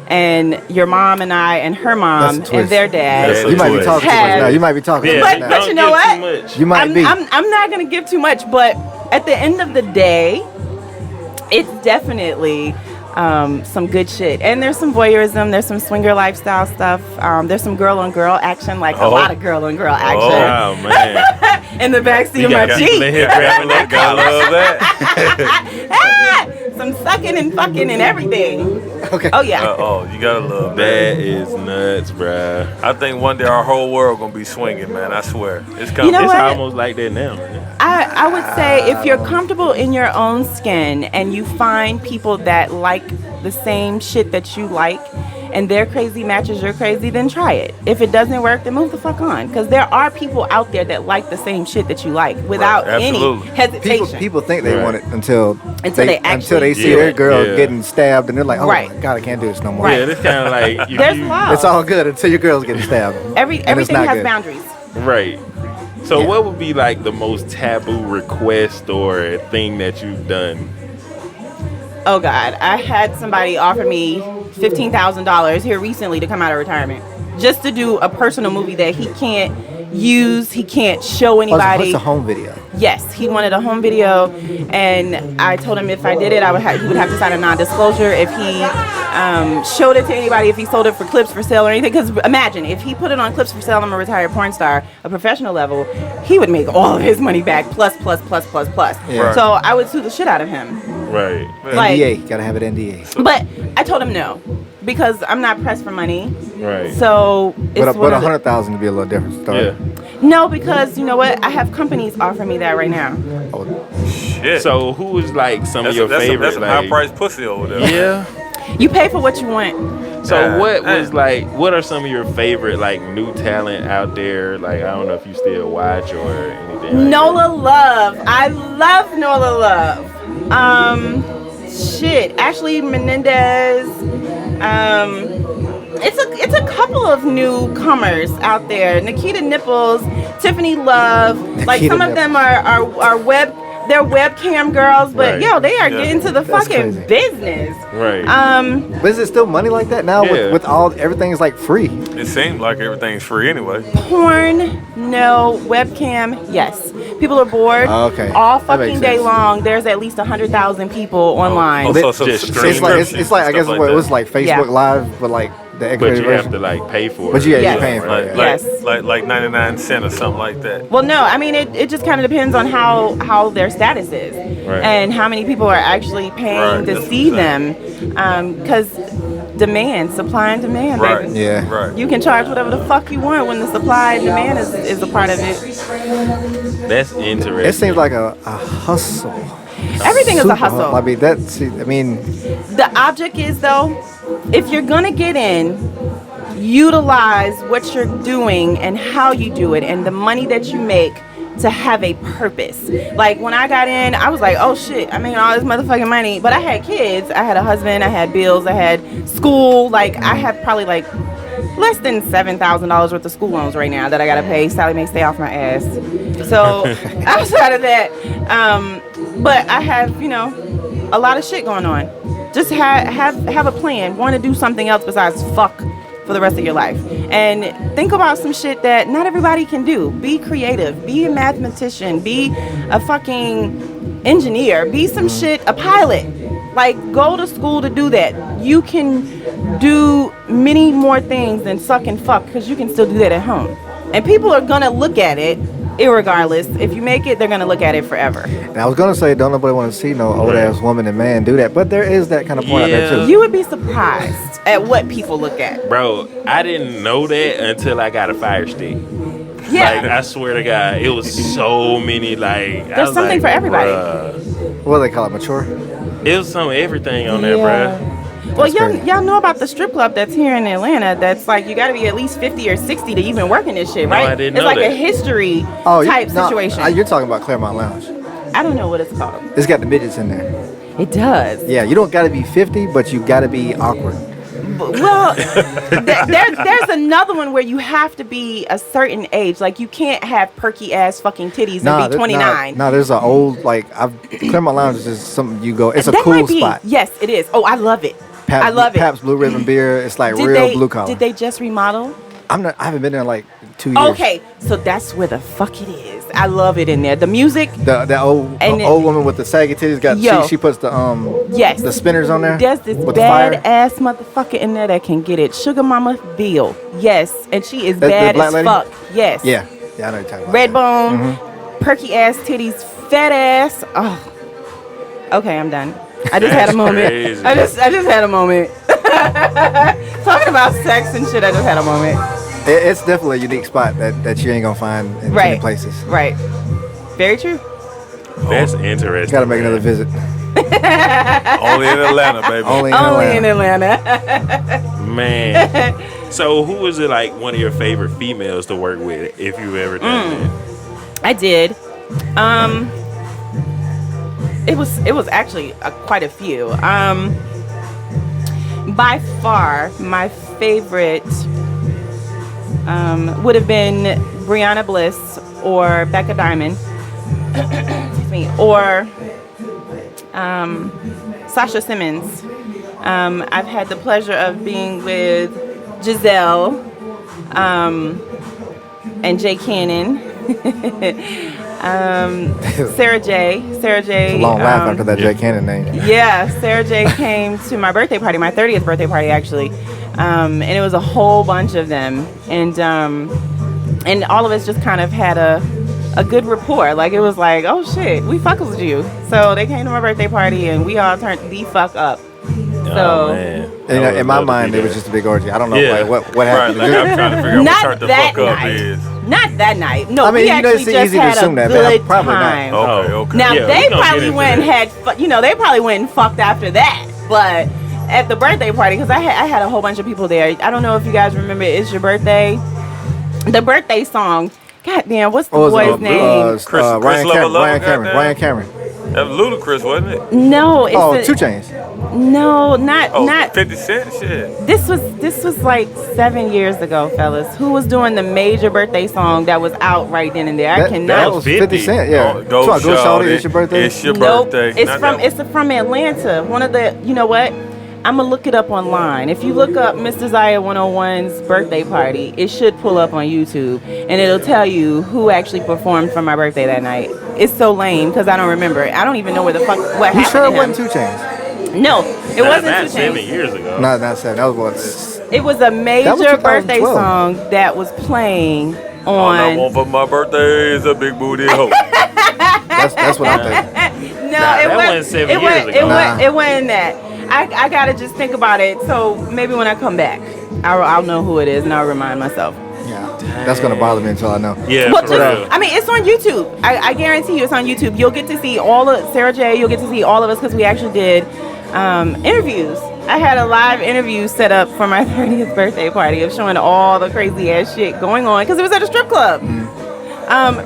And your mom and I and her mom and their dad." You might be talking too much now. You might be talking too much now. But you know what? You might be. I'm not going to give too much, but at the end of the day, it's definitely some good shit. And there's some voyeurism. There's some swinger lifestyle stuff. There's some girl-on-girl action, like a lot of girl-on-girl action. Oh, man. In the backseat of my Jeep. Gotta love that. Some sucking and fucking and everything. Okay. Oh, yeah. You gotta love that. That is nuts, bruh. I think one day our whole world gonna be swinging, man. I swear. It's coming. You know It's what? almost like that now. I would say if you're comfortable in your own skin and you find people that like the same shit that you like and their crazy matches your crazy, then try it. If it doesn't work, then move the fuck on. Because there are people out there that like the same shit that you like without any hesitation. People think they want it until they see their girl getting stabbed and they're like, oh my God, I can't do this no more. Right. Yeah, it's kind of like... There's laws. It's all good until your girl's getting stabbed. Everything has boundaries. Right. So what would be like the most taboo request or thing that you've done? Oh God, I had somebody offer me $15,000 here recently to come out of retirement just to do a personal movie that he can't use, he can't show anybody. It's a home video. Yes, he wanted a home video, and I told him if I did it, he would have to sign a non-disclosure if he showed it to anybody, if he sold it for clips for sale or anything. Because imagine, if he put it on clips for sale, I'm a retired porn star, a professional level, he would make all of his money back, plus. Yeah. Right. So I would sue the shit out of him. Right. Like, NDA, gotta have it NDA. But I told him no, because I'm not pressed for money. Right. So it's But 100,000 would be a little different story. Yeah. No, because you know what? I have companies offering me that right now. Shit. So who is like some of your favorite? That's some high priced pussy over there. Yeah. You pay for what you want. So what are some of your favorite like new talent out there? Like I don't know if you still watch or anything. Like Nola Love. I love Nola Love. Shit. Ashley Menendez. It's a couple of newcomers out there. Nikita Nipples, Tiffany Love. Like some of them are they're webcam girls, but they are getting to the fucking crazy. business. Right. But is it still money like that now? Yeah. With everything's like free. It seems like everything's free anyway. Porn, no. Webcam, yes. People are bored. Okay. All That makes fucking day sense. long. There's at least 100,000 people online. So Just It's like I guess what it was like Facebook Yeah. Live, but like the but X-rated you have version. to like pay for But it. you're Yes. paying for it. Yes. Like 99 cents or something like that. Well, no, I mean, it just kind of depends on how their status is Right. and how many people are actually paying Right, to that's see what I'm them. Because supply and demand, Right. baby. Yeah. Right. You can charge whatever the fuck you want when the supply and demand is a part of it. That's interesting. It seems like a hustle. Everything is a Super hustle. I mean, The object is, though, if you're gonna get in, utilize what you're doing and how you do it and the money that you make to have a purpose. Like when I got in, I was like, oh shit, I made all this motherfucking money, but I had kids, I had a husband, I had bills, I had school. Like I have probably like less than $7,000 worth of school loans right now that I gotta pay. Sally may stay off my ass. So outside of that, but I have, you know, a lot of shit going on. Just have a plan. Want to do something else besides fuck for the rest of your life. And think about some shit that not everybody can do. Be creative. Be a mathematician. Be a fucking engineer. Be some shit, a pilot. Like, go to school to do that. You can do many more things than suck and fuck because you can still do that at home. And people are going to look at it irregardless. If you make it, they're going to look at it forever. And I was going to say, don't nobody want to see no old-ass woman and man do that. But there is that kind of point out there, too. You would be surprised at what people look at. Bro, I didn't know that until I got a Fire Stick. Yeah. Like, I swear to God, it was so many, like... There's something for everybody. Bruh. What do they call it, mature? It was some everything on there, bruh. Well, crazy. y'all know about the strip club that's here in Atlanta. That's like you got to be at least 50 or 60 to even work in this shit, right? I didn't it's know like that. a history type situation. You're talking about Claremont Lounge. I don't know what it's called. It's got the midgets in there. It does. Yeah, you don't got to be 50, but you got to be awkward. Well, there's another one where you have to be a certain age. Like you can't have perky ass fucking titties and be 29. No, there's an old Claremont Lounge is just something you go. It's a That cool might be, spot. Yes, it is. Oh, I love it. I love it. Pabst Blue Ribbon beer. It's like Did real they- blue collar. Did they just remodel? I haven't been there in like 2 years. Okay, so that's where the fuck it is. I love it in there. The music. The old woman with the saggy titties got Yo. she puts the Yes. the spinners on there. There's this with the fire. bad ass motherfucker in there that can get it. Sugar Mama Bill. Yes. And she is The bad black as lady? fuck. Yes. Yeah, I know you're talking about. Red bone, Mm-hmm. perky ass titties, fat ass. Oh. Okay, I'm done. I just had a moment. crazy. I just had a moment. Talking about sex and shit, I just had a moment. It's definitely a unique spot that you ain't gonna find in many Right. places. Right. Very true. That's interesting. Got to make another visit. Only in Atlanta, baby. Only in Only Atlanta. in Atlanta. Man. So who was it like one of your favorite females to work with if you've ever done that? I did. It was actually quite a few. By far, my favorite would have been Brianna Bliss or Becca Diamond, excuse me, or Sasha Simmons. I've had the pleasure of being with Giselle and Jay Cannon. Sarah J. It's a long laugh after that Jay Cannon name. Yeah, Sarah J came to my birthday party, my 30th birthday party actually, and it was a whole bunch of them, and all of us just kind of had a good rapport. Like it was like, oh shit, we fucks with you. So they came to my birthday party and we all turned the fuck up. Oh, man. And in my mind, it was just a big orgy. I don't know Yeah. what happened. Right, like I'm trying to figure out what Not turn the that fuck up night. is. Not that night. No, I mean, we you know, actually it's just easy to had assume a that, but good probably not. time. Okay. Now Yeah, they we gonna probably get into went and that. had, they probably went and fucked after that. But at the birthday party, because I had a whole bunch of people there. I don't know if you guys remember "It's Your Birthday," the birthday song. God damn, what's the boy's name? Chris Ryan Lover Lover, Cameron. goddamn. Ryan Cameron. That was Ludacris, wasn't it? No, it's Oh, 2 Chainz. no, not Oh, not. 50 Cent shit. This was like 7 years ago, fellas. Who was doing the major birthday song that was out right then and there? I That cannot. was 50 Cent. Yeah. Go Shawty, it's your birthday. It's your Nope, birthday. it's Not from that one. from Atlanta. One of the, you know what? I'm gonna look it up online. If you look up Miss Desire 101's birthday party, it should pull up on YouTube, and it'll tell you who actually performed for my birthday that night. It's so lame because I don't remember it. I don't even know where the fuck what You happened. sure to it him. wasn't 2 Chainz? No, it wasn't Not 2 7 Chainz. years ago. No, not 7. That was what? It was a major was birthday 2012. song that was playing All I on. want for my birthday is a big booty hoe. That's what I'm thinking. No, Nah, it that wasn't. wasn't 7 It years wasn't. ago. It wasn't that. I gotta just think about it. So maybe when I come back, I'll know who it is and I'll remind myself. Yeah, that's gonna bother me until I know. Yeah, Well, for just, real. I mean, it's on YouTube. I guarantee you it's on YouTube. You'll get to see all of Sarah J. You'll get to see all of us because we actually did interviews. I had a live interview set up for my 30th birthday party of showing all the crazy ass shit going on because it was at a strip club.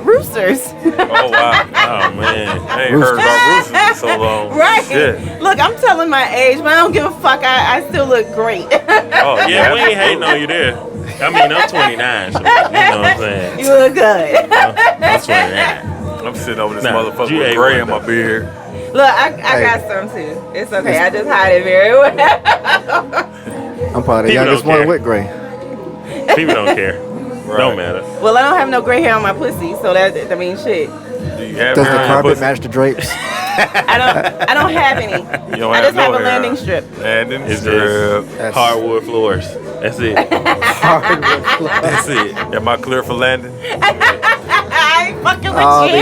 Roosters. Oh wow. Oh man. I ain't heard about roosters in so long. Right. Shit. Look, I'm telling my age, but I don't give a fuck. I still look great. Oh Yeah, we ain't hating on you there. I mean, I'm 29, so you know what I'm saying. You look good. I'm 29. I'm sitting over this Nah, motherfucker you with ain't gray one in my though. beard. Look, I got some too. It's okay. I just hide it very well. I'm probably the People youngest don't one care. with gray. People don't care. Right. Don't matter. Well, I don't have no gray hair on my pussy, so that I mean, shit. Do you have Does the hair in your carpet pussy? match the drapes? I don't have any. You don't I just have no a hair. landing strip. Landing It's strip. just hardwood floors. That's it. That's it. Am I clear for landing? I ain't fucking with All you.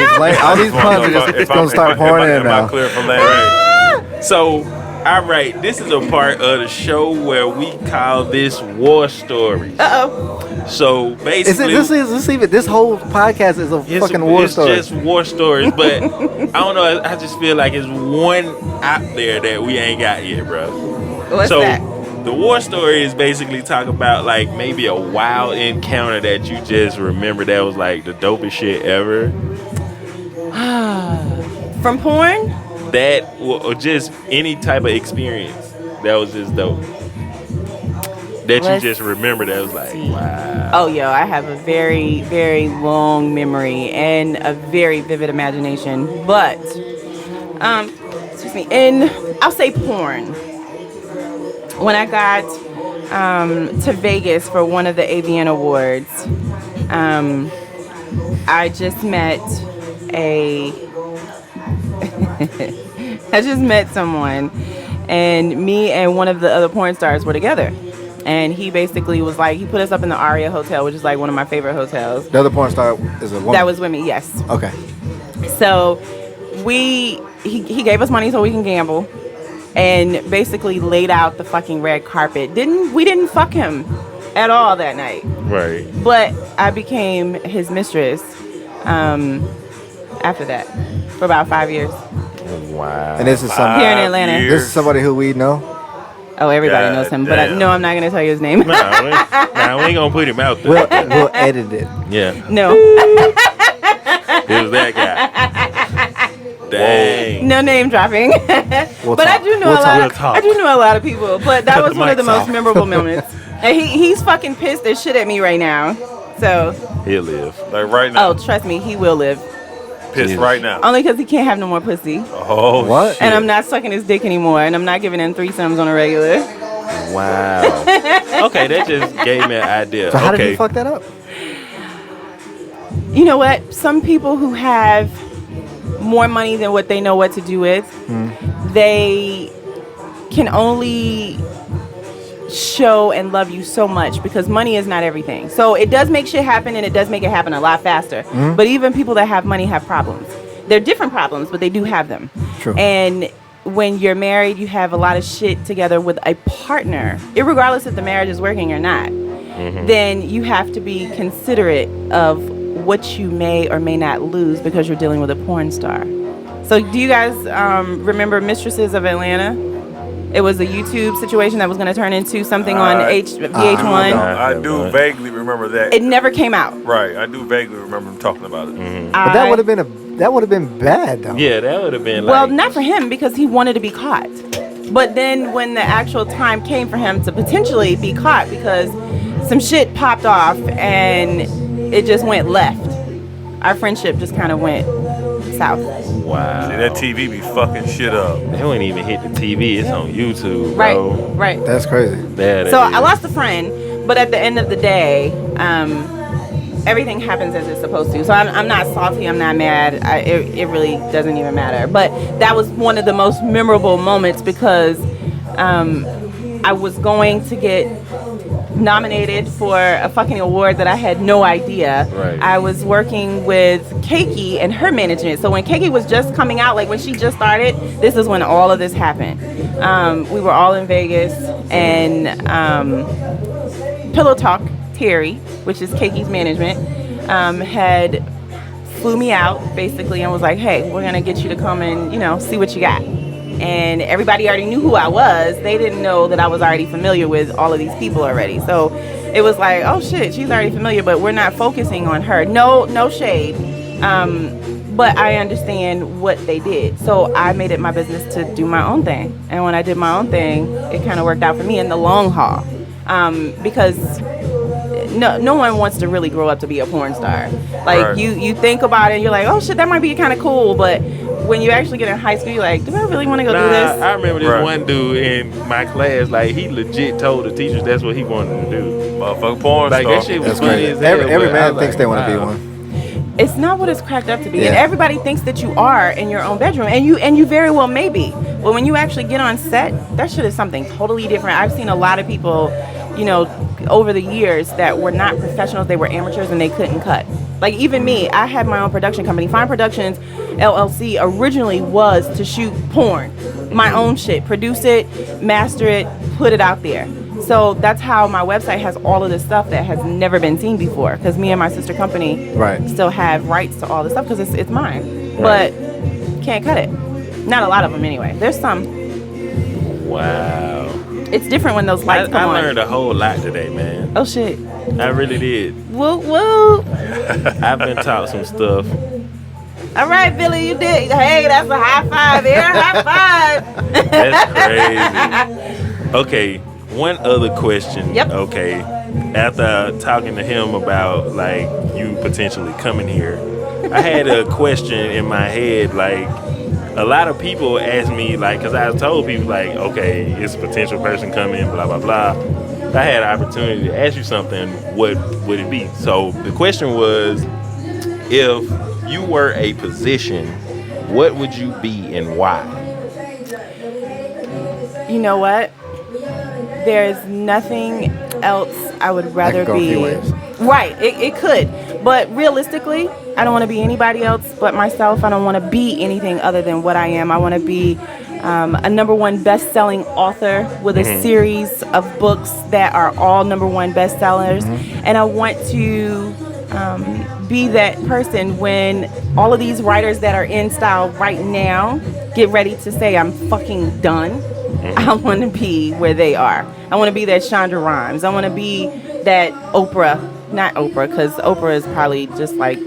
these puns are just gonna start pouring in Am I now. clear for landing? So, all right, this is a part of the show where we call this war stories. Uh-oh. So basically, This whole podcast is a fucking war story. It's just war stories, but I don't know. I just feel like it's one out there that we ain't got yet, bro. What's so that? the war story is basically talk about like maybe a wild encounter that you just remember that was like the dopest shit ever. From porn? That or just any type of experience that was just dope. That Let's you just remember that was like, wow. Oh, yo, I have a very, very long memory and a very vivid imagination. But, excuse me, I'll say porn. When I got to Vegas for one of the AVN Awards, I just met I just met someone, and me and one of the other porn stars were together. And he basically was like, he put us up in the Aria Hotel, which is like one of my favorite hotels. The other porn star is a woman. That was with me, yes. Okay. So he gave us money so we can gamble, and basically laid out the fucking red carpet. We didn't fuck him at all that night. Right. But I became his mistress after that for about 5 years. Wow. And this is some Here in Atlanta. This is somebody who we know. Oh, everybody God knows him, but damn. no, I'm not gonna tell you his name. Nah, we ain't gonna put him out there. We'll edit it. Yeah, No, it was that guy. Dang. no name dropping. We'll But I talk. do know We'll a lot. We'll talk. I do know a lot of people, but that Cut was the one of the mics most off. memorable moments. And he's fucking pissed as shit at me right now. So, He'll live. Like right now. oh, trust me, he will live. Pissed right now. Only because he can't have no more pussy. Oh, What? shit. And I'm not sucking his dick anymore, and I'm not giving him threesomes on a regular. Wow. Okay, that just gave me an idea. So how did okay. he fuck that up? You know what? Some people who have more money than what they know what to do with, they can only show and love you so much because money is not everything. So it does make shit happen, and it does make it happen a lot faster. But even people that have money have problems. They're different problems, but they do have them. True. And when you're married, you have a lot of shit together with a partner, irregardless if the marriage is working or not. Then you have to be considerate of what you may or may not lose because you're dealing with a porn star. So do you guys remember Mistresses of Atlanta? It was a YouTube situation that was going to turn into something on VH1. I do vaguely remember that. It never came out. Right, I do vaguely remember him talking about it. But that would have been bad though. Yeah, that would have been like. Well, not for him because he wanted to be caught. But then when the actual time came for him to potentially be caught because some shit popped off and it just went left, our friendship just kind of went south. Wow. See, that TV be fucking shit up. They wouldn't even hit the TV. It's on YouTube, bro. Right. That's crazy. That So is. I lost a friend, but at the end of the day, everything happens as it's supposed to. So I'm not salty. I'm not mad. It really doesn't even matter. But that was one of the most memorable moments because I was going to get nominated for a fucking award that I had no idea. Right. I was working with Keiki and her management. So when Keiki was just coming out, like when she just started, this is when all of this happened. We were all in Vegas and Pillow Talk Terry, which is Keki's management, had flew me out basically and was like, hey, we're gonna get you to come and, you know, see what you got. And everybody already knew who I was. They didn't know that I was already familiar with all of these people already. So it was like, oh shit, she's already familiar, but we're not focusing on her. No shade. But I understand what they did. So I made it my business to do my own thing. And when I did my own thing, it kind of worked out for me in the long haul. Because no one wants to really grow up to be a porn star. Like, Right. you think about it and you're like, oh shit, that might be kind of cool. But when you actually get in high school, you're like, do I really want to go do this? I remember this Right. one dude in my class, like, he legit told the teachers that's what he wanted to do. Motherfucking porn Like, star. that shit was That's funny great. as hell. Every but I man was thinks like, they want to be wow. one. It's not what it's cracked up to be. And Yeah. everybody thinks that you are in your own bedroom. And you very well may be. But when you actually get on set, that shit is something totally different. I've seen a lot of people, you know, over the years that were not professionals. They were amateurs and they couldn't cut. Like, even me, I had my own production company. Fine Productions LLC originally was to shoot porn. My own shit. Produce it, master it, put it out there. So that's how my website has all of this stuff that has never been seen before. Because me and my sister company Right. still have rights to all this stuff because it's mine. Right. But can't cut it. Not a lot of them anyway. There's some. Wow. It's different when those lights I come on. learned a whole lot today, man. Oh shit. I really did. Woo. I've been taught some stuff. All right, Billy, you did. Hey, that's a high five. Air high five. That's crazy. Okay, one other question. Yep. Okay, after talking to him about, like, you potentially coming here, I had a question in my head. Like, a lot of people ask me, like, because I told people, like, okay, it's a potential person coming, blah, blah, blah. If I had an opportunity to ask you something, what would it be? So the question was, if you were a position, what would you be and why? You know what? There's nothing else I would rather go a few be. ways. Right, it could. But realistically, I don't want to be anybody else but myself. I don't want to be anything other than what I am. I want to be a #1 best-selling author with a series of books that are all #1 bestsellers. And I want to be that person when all of these writers that are in style right now get ready to say, I'm fucking done. I want to be where they are. I want to be that Shonda Rhimes. I want to be that Oprah. Not Oprah, because Oprah is probably just like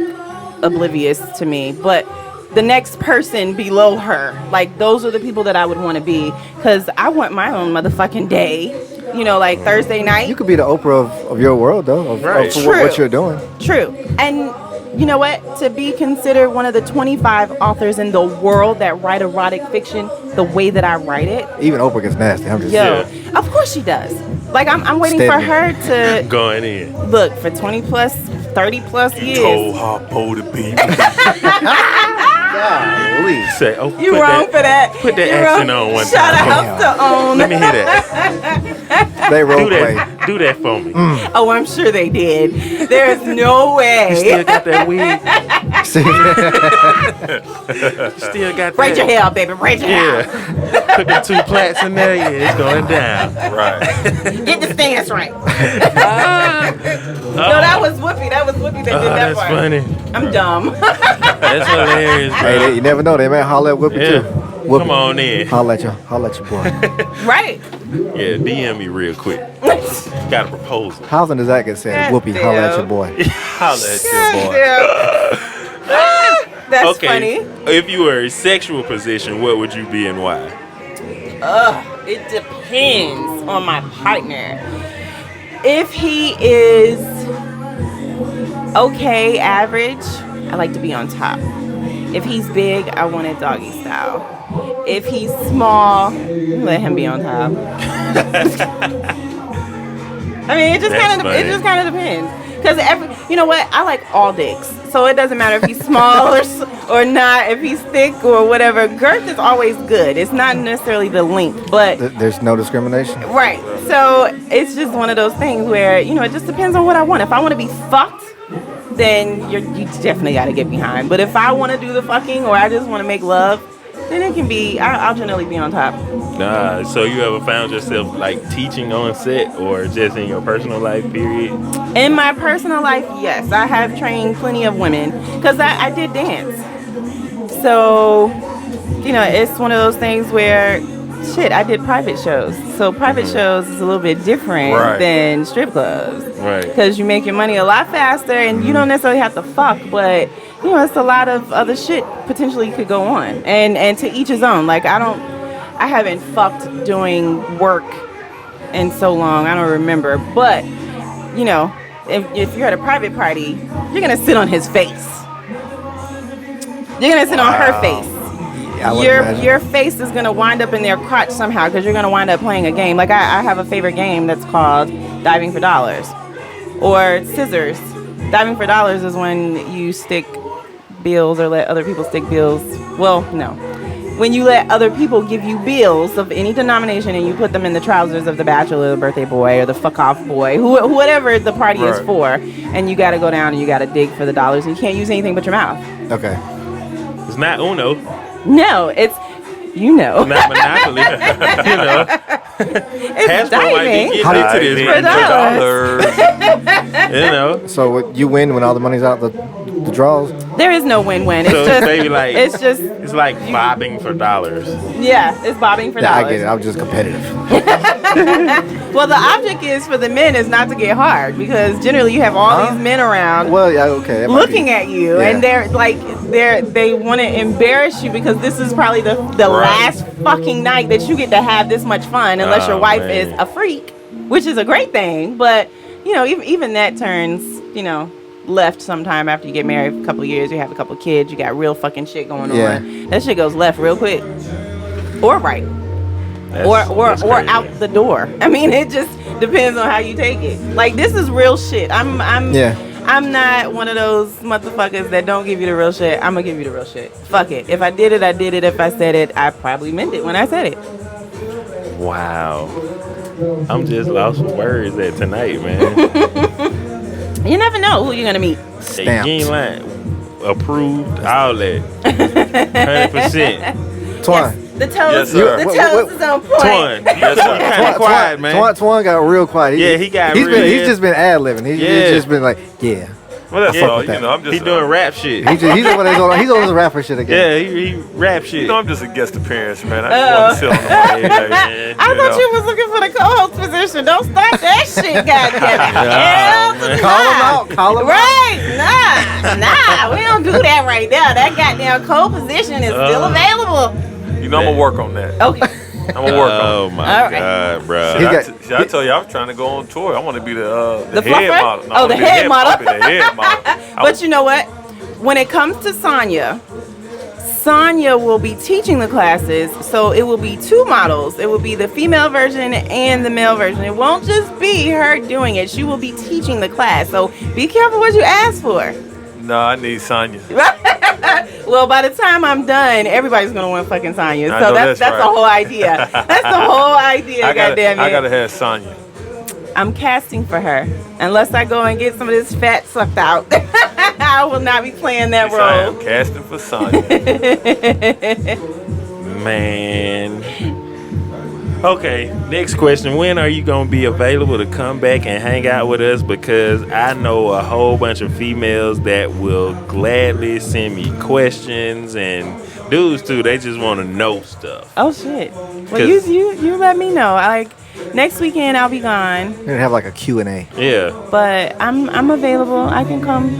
oblivious to me. But the next person below her, like, those are the people that I would want to be, because I want my own motherfucking day. You know, like Thursday night. You could be the Oprah of your world, though, of Right. for True. what you're doing. True. And you know what? To be considered one of the 25 authors in the world that write erotic fiction the way that I write it, Even Oprah gets nasty. I'm just yo, of course she does. Like, I'm waiting for Steady. her to Going in. look for 20 plus, 30 plus Told years. Harpo to be. Golly. Say, oh, You put wrong that, for that. Put that You accent wrong. on one Shout time. out to OWN. Let me hear that. They role Do play. that. Do that for me. Oh, I'm sure they did. There's no way. Still got that wig. See? Still got Braid your that. hair, baby. Braid your hair. Yeah. Put the 2 plaits in there. Yeah, it's going down. Right. Get the stance right. No, that was Whoopi. That was Whoopi that did that That's part. funny. I'm dumb. That's hilarious, bro. Hey, you never know. They may holler at Whoopi, Yeah. too. Whoopi. Come on in. Holler at your boy. Right. Yeah, DM me real quick. Got a proposal. How often does that get said? God Whoopi, holler at damn. your boy. Holla at your boy. Yeah. That's Okay, funny. if you were a sexual position, what would you be and why? It depends on my partner. If he is okay, average, I like to be on top. If he's big, I want it doggy style. If he's small, let him be on top. I mean, it just kind of depends. Because you know what? I like all dicks, so it doesn't matter if he's small or not. If he's thick or whatever, girth is always good. It's not necessarily the length, but There's no discrimination. right. So it's just one of those things where, you know, it just depends on what I want. If I want to be fucked, then you definitely got to get behind. But if I want to do the fucking or I just want to make love, then it can be. I'll generally be on top. Nah, so you ever found yourself like teaching on set or just in your personal life, period? In my personal life, yes, I have trained plenty of women because I did dance. So, you know, it's one of those things where, shit, I did private shows. So private shows is a little bit different than strip clubs. Right. Because you make your money a lot faster and you don't necessarily have to fuck, but, you know, it's a lot of other shit potentially could go on. And to each his own. Like, I haven't fucked doing work in so long. I don't remember. But, you know, if you're at a private party, you're going to sit on his face. You're going to sit on her face. Your face is going to wind up in their crotch somehow because you're going to wind up playing a game. Like, I have a favorite game that's called Diving for Dollars or Scissors. Diving for Dollars is when you stick bills or let other people stick bills. Well, no. When you let other people give you bills of any denomination and you put them in the trousers of the bachelor, the birthday boy, or the fuck-off boy, whatever the party is for, and you got to go down and you got to dig for the dollars. And you can't use anything but your mouth. Okay. It's not Uno. No, it's, you know. Not Monopoly. You know. It's diving. How do into you this for dollars? You know. So you win when all the money's out the draws? There is no win-win. It's So just, maybe like it's like bobbing for dollars. yeah, it's bobbing for Yeah, dollars. I get it. I was just competitive. Well, the object is for the men is not to get hard because generally you have all these men around Well, yeah, okay. that might looking be- at you, yeah. and they want to embarrass you because this is probably the last fucking night that you get to have this much fun, unless your wife man. is a freak, which is a great thing. But you know, even that turns, you know, left sometime after you get married. A couple of years, you have a couple of kids, you got real fucking shit going on. That shit goes left real quick, or right. That's Or crazy. out the door. I mean, it just depends on how you take it. Like, this is real shit. I'm not one of those motherfuckers that don't give you the real shit. I'm gonna give you the real shit. Fuck it. If I did it, I did it. If I said it, I probably meant it when I said it. Wow. I'm just lost for words at tonight, man. You never know who you're gonna meet. Hey, you ain't lying. Approved, all that. 100%. Twan. The toes, Yes, sir. the What- toes what- is on point. Twan. Yes, sir. Kind of quiet, man. Twan got real quiet. Yeah, he got he's real- been, He's just been ad-libbing. He's just been like, yeah. Well, that's Yeah. all. with You that. know, I'm just He doing rap shit. He's on his rapper shit again. Yeah, he rap shit. You know, I'm just a guest appearance, man. I just want to sit on the head. Like, I thought you was looking for the co-host position. Don't start that shit, goddamn. Hell to the Call him nah. out. Call him out. Right? Nah. We don't do that right there. That goddamn co-position is still available. you know, I'm gonna work on that. Okay. I'm gonna work on Oh it. my All right. God, bro. He got- Should I tell you, I was trying to go on tour. I want to be the The head fluffer? model. No, Oh, I the wanna be head model. I'll be the head model. But you know what? When it comes to Sonya will be teaching the classes, so it will be two models. It will be the female version and the male version. It won't just be her doing it. She will be teaching the class. So be careful what you ask for. No, I need Sonya. Well, by the time I'm done, everybody's gonna want fucking Sonya. I So know that's that's the right. whole idea. That's the whole idea. I Goddamn it! gotta have Sonya. I'm casting for her. Unless I go and get some of this fat sucked out, I will not be playing that Yes, I am role. casting for Sonya. Man. Okay, next question. When are you going to be available to come back and hang out with us? Because I know a whole bunch of females that will gladly send me questions, and dudes too. They just want to know stuff. Oh shit! Well, 'Cause- you let me know. Like next weekend, I'll be gone, We're gonna have like a Q&A. Yeah, but I'm available. I can come.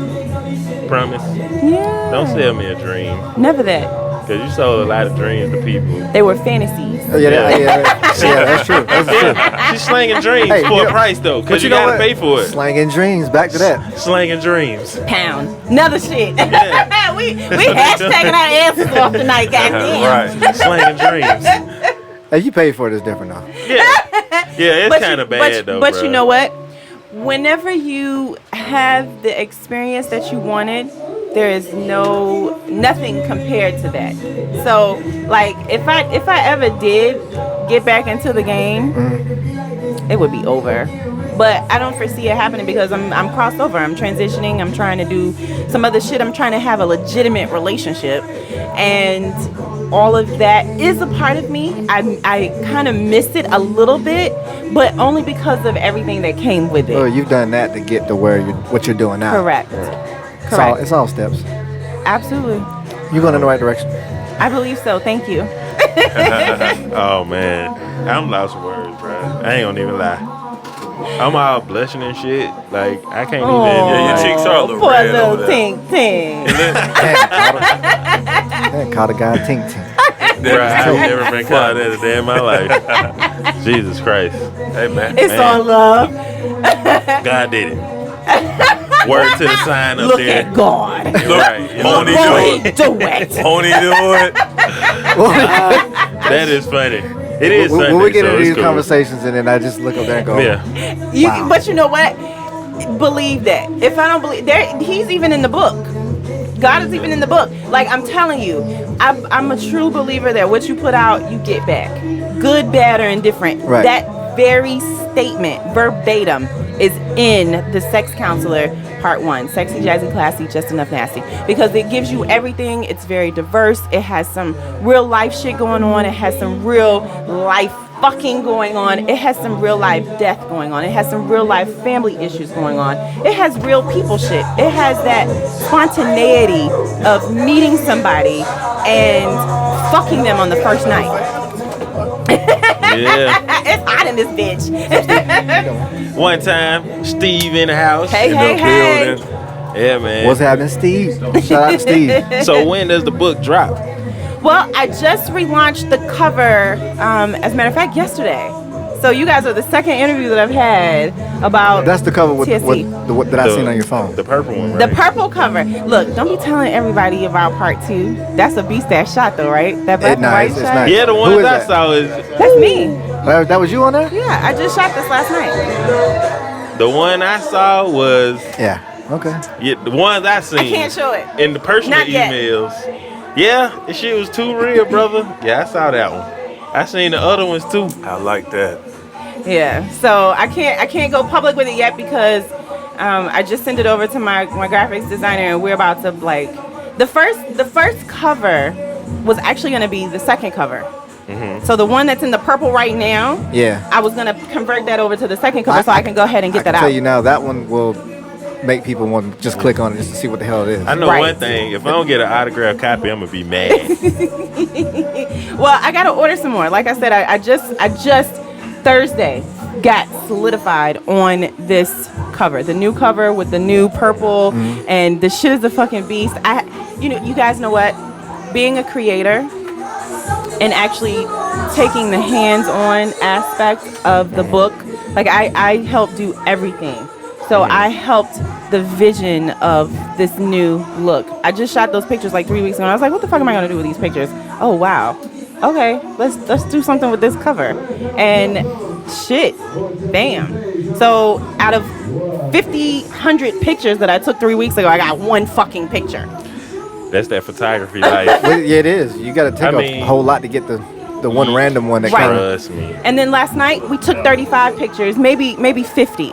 promise. Yeah. Don't sell me a dream. Never that. Because you sold a lot of dreams to people. They were fantasies. Yeah, that's true. That's true. She's slanging dreams Hey, for you a know- price, though. But Because you know got to what? pay for it. Slanging dreams. Back to that. Slanging dreams. Pound. Another shit. Yeah. we hashtagging our asses off tonight, goddamn. Right. Slanging dreams. Hey, you paid for it. It's different though. Yeah, it's kind of bad, though, But bro. you know what? Whenever you have the experience that you wanted, there is nothing compared to that. So, like, if I ever did get back into the game, it would be over. But I don't foresee it happening because I'm crossed over. I'm transitioning. I'm trying to do some other shit. I'm trying to have a legitimate relationship, and all of that is a part of me. I kind of missed it a little bit, but only because of everything that came with it. Well, you've done that to get to where what you're doing now. Correct. It's all steps. Absolutely. You're going in the right direction. I believe so. Thank you. Oh man, I'm lost for words, bro. I ain't gonna even lie. I'm all blushing and shit. Like I can't even. Yeah, your cheeks are a little Poor red little over there. tink tink. Caught a guy tink tink. Bro, I've never been caught that a day in my life. Jesus Christ. Hey man. It's all love. God did it. Word to the sign up Look there. at God. Right. You know Won't he what I'm do saying? it? Do it. Won't he do it? That is funny. It is Sunday, When we get so into it's these cool. conversations, and then I just look up there and go, Yeah. Wow. But you know what? Believe that. If I don't believe, he's even in the book. God is even in the book. Like I'm telling you, I'm a true believer that what you put out, you get back. Good, bad, or indifferent. Right. That very statement, verbatim, is in the Sex Counselor Part 1. Sexy, jazzy, classy, just enough nasty. Because it gives you everything. It's very diverse. It has some real life shit going on. It has some real life fucking going on. It has some real life death going on. It has some real life family issues going on. It has real people shit. It has that spontaneity of meeting somebody and fucking them on the first night. Yeah. It's hot in this bitch. One time, Steve in the house. Hey, in hey, the hey. building. Yeah, man. What's happening, Steve? Shout out to Steve. So when does the book drop? Well, I just relaunched the cover, as a matter of fact, yesterday. So you guys are the second interview that I've had about That's the cover with TSC. that I seen on your phone. The purple one, The right? purple cover. Look, don't be telling everybody about part 2. That's a beast ass shot though, right? That black and white It's shot. nice. Yeah, the Who ones is I that? saw is That's me. That was you on there? Yeah, I just shot this last night. the one I saw was Okay. the ones I seen. I can't show it. In the personal Not yet. emails. Yeah, this shit was too real, brother. Yeah, I saw that one. I seen the other ones too. I like that. Yeah. So I can't go public with it yet because I just sent it over to my graphics designer and we're about to the first cover was actually gonna be the second cover. Mm-hmm. So the one that's in the purple right now, Yeah. I was gonna convert that over to the second cover so I can go ahead and get I can that tell out. you now, that one will make people want to just click on it just to see what the hell it is. I know Right. one thing. If I don't get an autographed copy, I'm gonna be mad. Well, I gotta order some more. Like I said, I just Thursday got solidified on this cover, the new cover with the new purple, and the shit is a fucking beast. You guys know what? Being a creator and actually taking the hands-on aspect of the book, like I helped do everything. So I helped the vision of this new look. I just shot those pictures like 3 weeks ago and I was like, what the fuck am I gonna do with these pictures? Oh wow. Okay, let's do something with this cover. And shit, bam. So out of 100 pictures that I took 3 weeks ago, I got one fucking picture. That's that photography life. Well, yeah, it is. You got to take a whole lot to get the one random one that Right. kind of. Trust me. And then last night we took 35 pictures, maybe 50.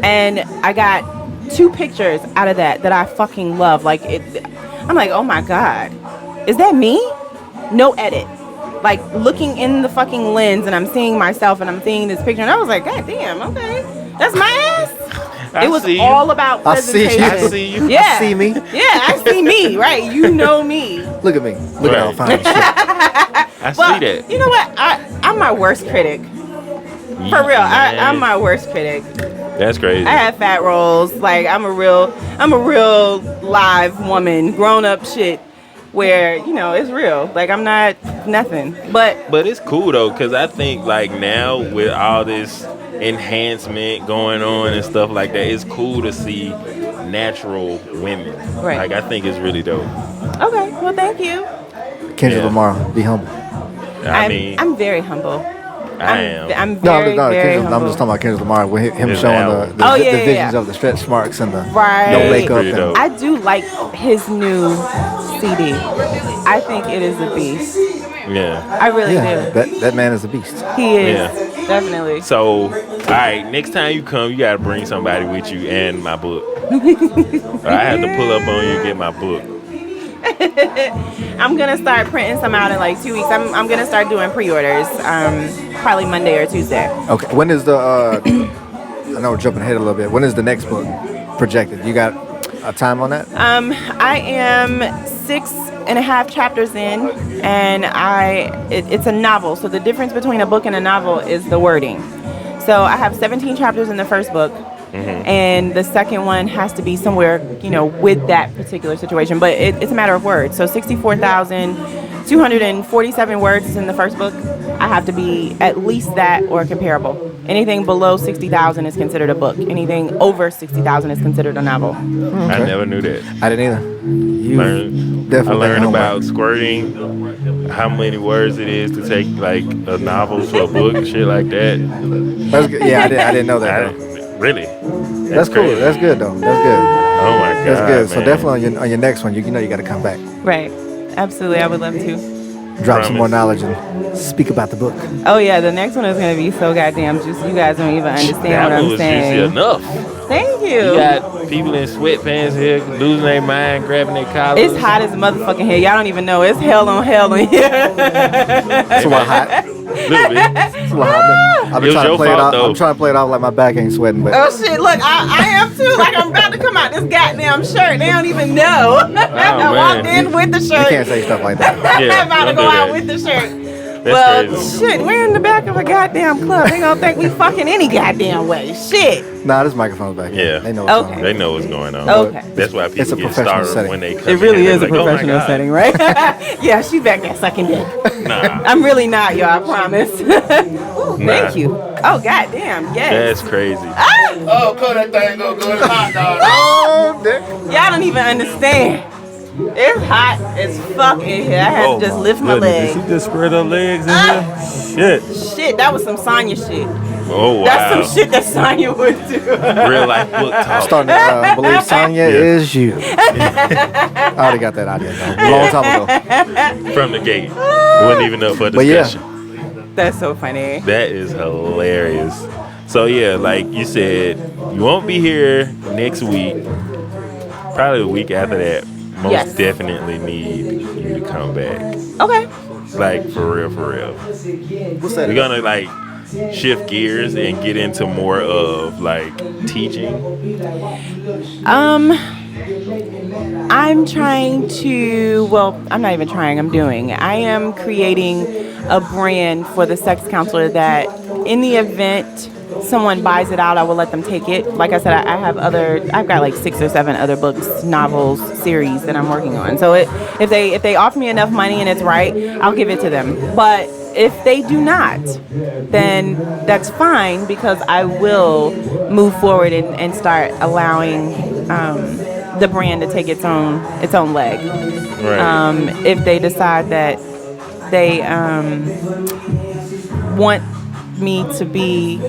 And I got 2 pictures out of that I fucking love. Like I'm like, oh my God, is that me? No edit. Like looking in the fucking lens and I'm seeing myself and I'm seeing this picture and I was like, God damn, okay, that's my ass. I It was see you. all about I see you. presentation. I see you. Yeah. See me? Yeah, I see me, right? You know me. Look at me. Look at how fine shit. I Well, see that. you know what? I'm my worst critic. For real, I'm my worst critic. That's crazy. I have fat rolls. Like I'm a real live woman, grown up shit. Where it's real. Like I'm not nothing. But But it's cool though, cause I think like now with all this enhancement going on and stuff like that, it's cool to see natural women. Right. Like I think it's really dope. okay, well thank you. Kendrick Yeah. Lamar, be humble. I'm very humble. I am. I'm very, very Kendrick, humble. I'm just talking about Kendrick Lamar with him His showing album. the Yeah, visions yeah. of the stretch marks and the Right. no Yeah, makeup. pretty And, dope. I do like his new CD. I think it is a beast. Yeah. I really yeah, do. that man is a beast. He is Yeah. definitely. So, all right, next time you come, you gotta bring somebody with you and my book. I have to pull up on you and get my book. I'm gonna start printing some out in like 2 weeks. I'm gonna start doing pre-orders, probably Monday or Tuesday. Okay. When is the? I know we're jumping ahead a little bit. When is the next book projected? You got a time on that? I am 6.5 chapters in, and it's a novel. So the difference between a book and a novel is the wording. So I have 17 chapters in the first book. And the second one has to be somewhere, with that particular situation. But it's a matter of words. So 64,247 words is in the first book. I have to be at least that or comparable. Anything below 60,000 is considered a book. Anything over 60,000 is considered a novel. I never knew that. I didn't either. I learned about squirting, how many words it is to take like a novel to a book and shit like that. That's good. Yeah, I didn't know that. Really? That's cool. crazy. That's good though. That's good. Oh my god. That's good. So man. definitely on your next one, you got to come back, Right. Absolutely. I would love to. drop some more knowledge, and speak about the book. Oh, yeah. The next one is going to be so goddamn juicy. You guys don't even understand that what I'm was saying. juicy enough. Thank you. You got people in sweatpants here losing their mind, grabbing their collars. It's hot as a motherfucking here. Y'all don't even know. It's hell on hell in here. It's a little hot. Little bit. It's a little hot. I've been It was trying to your play it fault, out. though. I'm trying to play it out like my back ain't sweating, but Oh shit! Look, I am too. Like I'm about to come out this goddamn shirt. They don't even know. I walked in with the you shirt. can't say stuff like that. Yeah, I'm about to don't go do out that. with the shirt. That's Well, crazy. shit, we're in the back of a goddamn club. They gonna think we fucking any goddamn way. Shit. Nah, this microphone's back here. Yeah. They know what's Okay. going They on. know what's going on. Okay. That's why It's people a get professional started setting. when they come It really in. is a They're like, professional oh my God. setting, right? Yeah, she's back there sucking dick. Nah. I'm really not, y'all. I promise. Ooh, thank you. Oh goddamn, yes. That's crazy. Oh, cool, that thing go good hot, dog. Oh, dick. Y'all don't even understand. It's hot as fuck in here. I had to just lift my leg. Did she just spread her legs in here? Shit. Shit, that was some Sonya shit. Oh wow. That's some shit that Sonya would do. Real life book talk. Starting to believe Sonya is you. I already got that idea though. A long time ago. From the gate. It wasn't even up for But yeah. discussion. That's so funny. That is hilarious. So yeah, like you said, you won't be here next week. Probably the week after that. Most Yes. definitely need you to come back. Okay. Like for real, for real. What's that? We're gonna like shift gears and get into more of like teaching. I'm trying to, well, I'm not even trying, I'm doing. I am creating a brand for the sex counselor that in the event someone buys it out, I will let them take it. Like I said, I've got like 6 or 7 other books, novels, series that I'm working on. So if they offer me enough money and it's right, I'll give it to them. But if they do not, then that's fine because I will move forward and start allowing the brand to take its own leg. Right. If they decide that they want me to be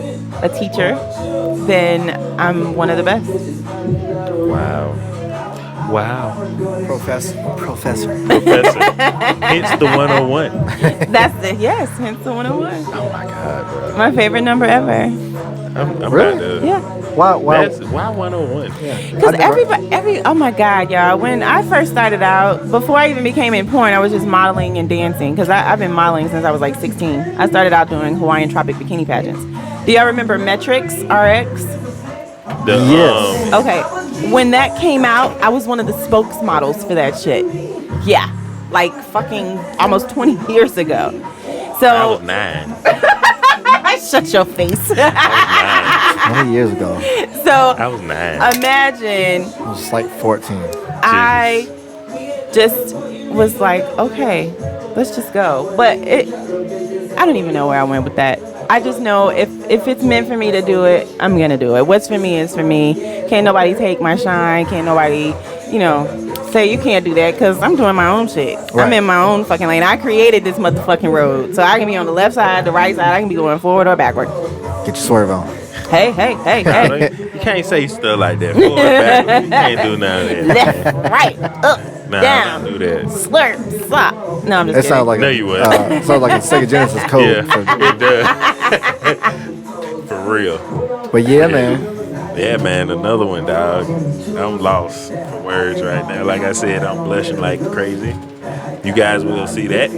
a teacher, then I'm one of the best. Wow. Professor. Professor. Hence the 101. That's the hence the 101. Oh my God, bro. My favorite number ever. I'm Really? about to. Yeah. Why? Why 101? Because oh my God, y'all, when I first started out, before I even became in porn, I was just modeling and dancing because I've been modeling since I was like 16. I started out doing Hawaiian tropic bikini pageants. Do y'all remember Metrix RX? Yes. Okay, when that came out, I was one of the spokesmodels for that shit. Yeah, like fucking almost 20 years ago. So I was 9. shut your face. 20 years ago. So I was 9. imagine I was like 14. I just was like, okay, let's just go. But I don't even know where I went with that. I just know if it's meant for me to do it, I'm gonna do it. What's for me is for me. Can't nobody take my shine. Can't nobody, say you can't do that because I'm doing my own shit. Right. I'm in my own fucking lane. I created this motherfucking road. So I can be on the left side, the right side. I can be going forward or backward. Get your swerve on. Hey. You can't say stuff like that. Forward, backwards. You can't do none of that. Left, right, up, Nah, down, don't do that. slurp, slop. No, I'm just It kidding. sounds like No, you wouldn't. sounds like a Sega Genesis code. Yeah, it does. For real. But yeah, man. Yeah, man, another one, dog. I'm lost for words right now. Like I said, I'm blushing like crazy. You guys will see that.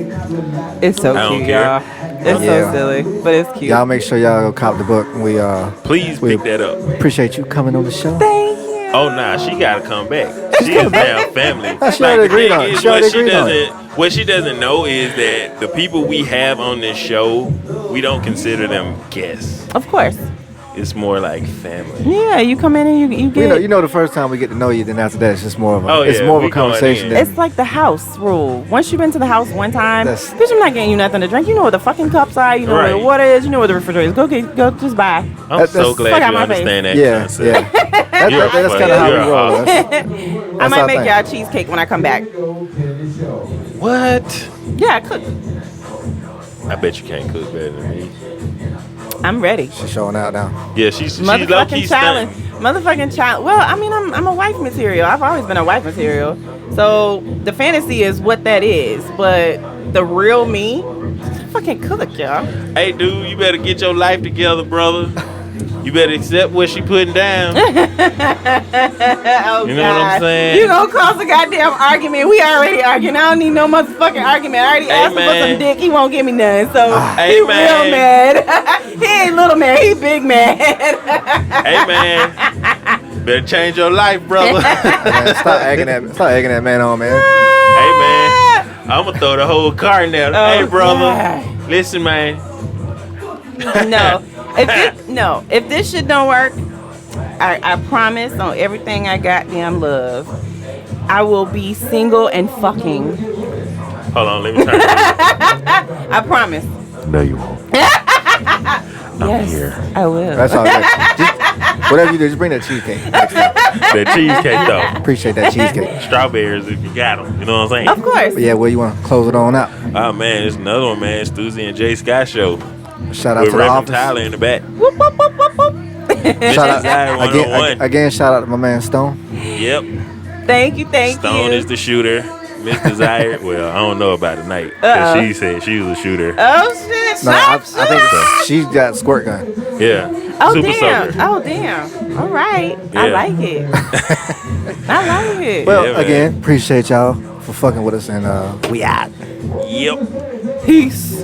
It's so I don't cute, care. y'all. It's Yeah. so silly, but it's cute. Y'all make sure y'all go cop the book. We Please we pick that up. appreciate you coming on the show. Thank you. Oh, nah, she gotta come back. She is now family. She already the agreed thing on it. is, She already agreed on it. what she doesn't know is that the people we have on this show, we don't consider them guests. Of course. It's more like family. Yeah, you come in and you get. You know, the first time we get to know you, then after that, it's just more of a, Oh, it's yeah, more of we a conversation. going in. It's like the house rule. Once you've been to the house one time, That's- bitch, I'm not getting you nothing to drink. You know where the fucking cups are. You know where the Right. water is. You know where the refrigerator is. Go just buy. I'm That's- so fuck glad out you my understand that Yeah, concept. yeah. That's kind of how we You're roll. awesome. That's I might our make thing. y'all cheesecake when I come back. What? Yeah, I cook. I bet you can't cook better than me. I'm ready. She's showing out now. Yeah, she's low-key Motherfucking challenge. stunting. Motherfucking challenge. Well, I mean, I'm a wife material. I've always been a wife material. So the fantasy is what that is, but the real me, fucking cook, y'all. Hey, dude, you better get your life together, brother. You better accept what she putting down. Oh, You know what I'm saying? You gonna cause a goddamn argument. We already arguing. I don't need no motherfucking argument. I already asked him for man. some dick. He won't give me none. So Hey, he man. real mad. He ain't little man. He big mad. Hey, man. Better change your life, brother. Man, stop egging that man on, man. Hey, man. I'm gonna throw the whole car in there. Oh, Hey, brother. God. Listen, man. If this shit don't work, I promise on everything I goddamn love, I will be single and fucking. Hold on, let me turn it. I promise. No, you won't. Yes, here. I will. That's all. Just, whatever you do, just bring that cheesecake. Next time. That cheesecake, though. Appreciate that cheesecake. Strawberries if you got them. You know what I'm saying? Of course. But yeah, well, you want to close it on out? Oh, man, there's another one, man. Stuzi and Jay Scott show. Shout out With to the Reverend office. Tyler in the back. Whoop, whoop, whoop, whoop, whoop. Shout out Desire 101. again. Shout out to my man Stone. Yep. Thank you. Stone is the shooter. Miss Desire. Well, I don't know about tonight. 'Cause Uh-oh. she said she was a shooter. Oh shit! No, I Shot, think shot. she's got squirt gun. Yeah. Oh Super damn! soaker. Oh damn! All right, I Yeah. like it. I like it. Well, Yeah, man. again, appreciate y'all for fucking with us, and we out. Yep. Peace.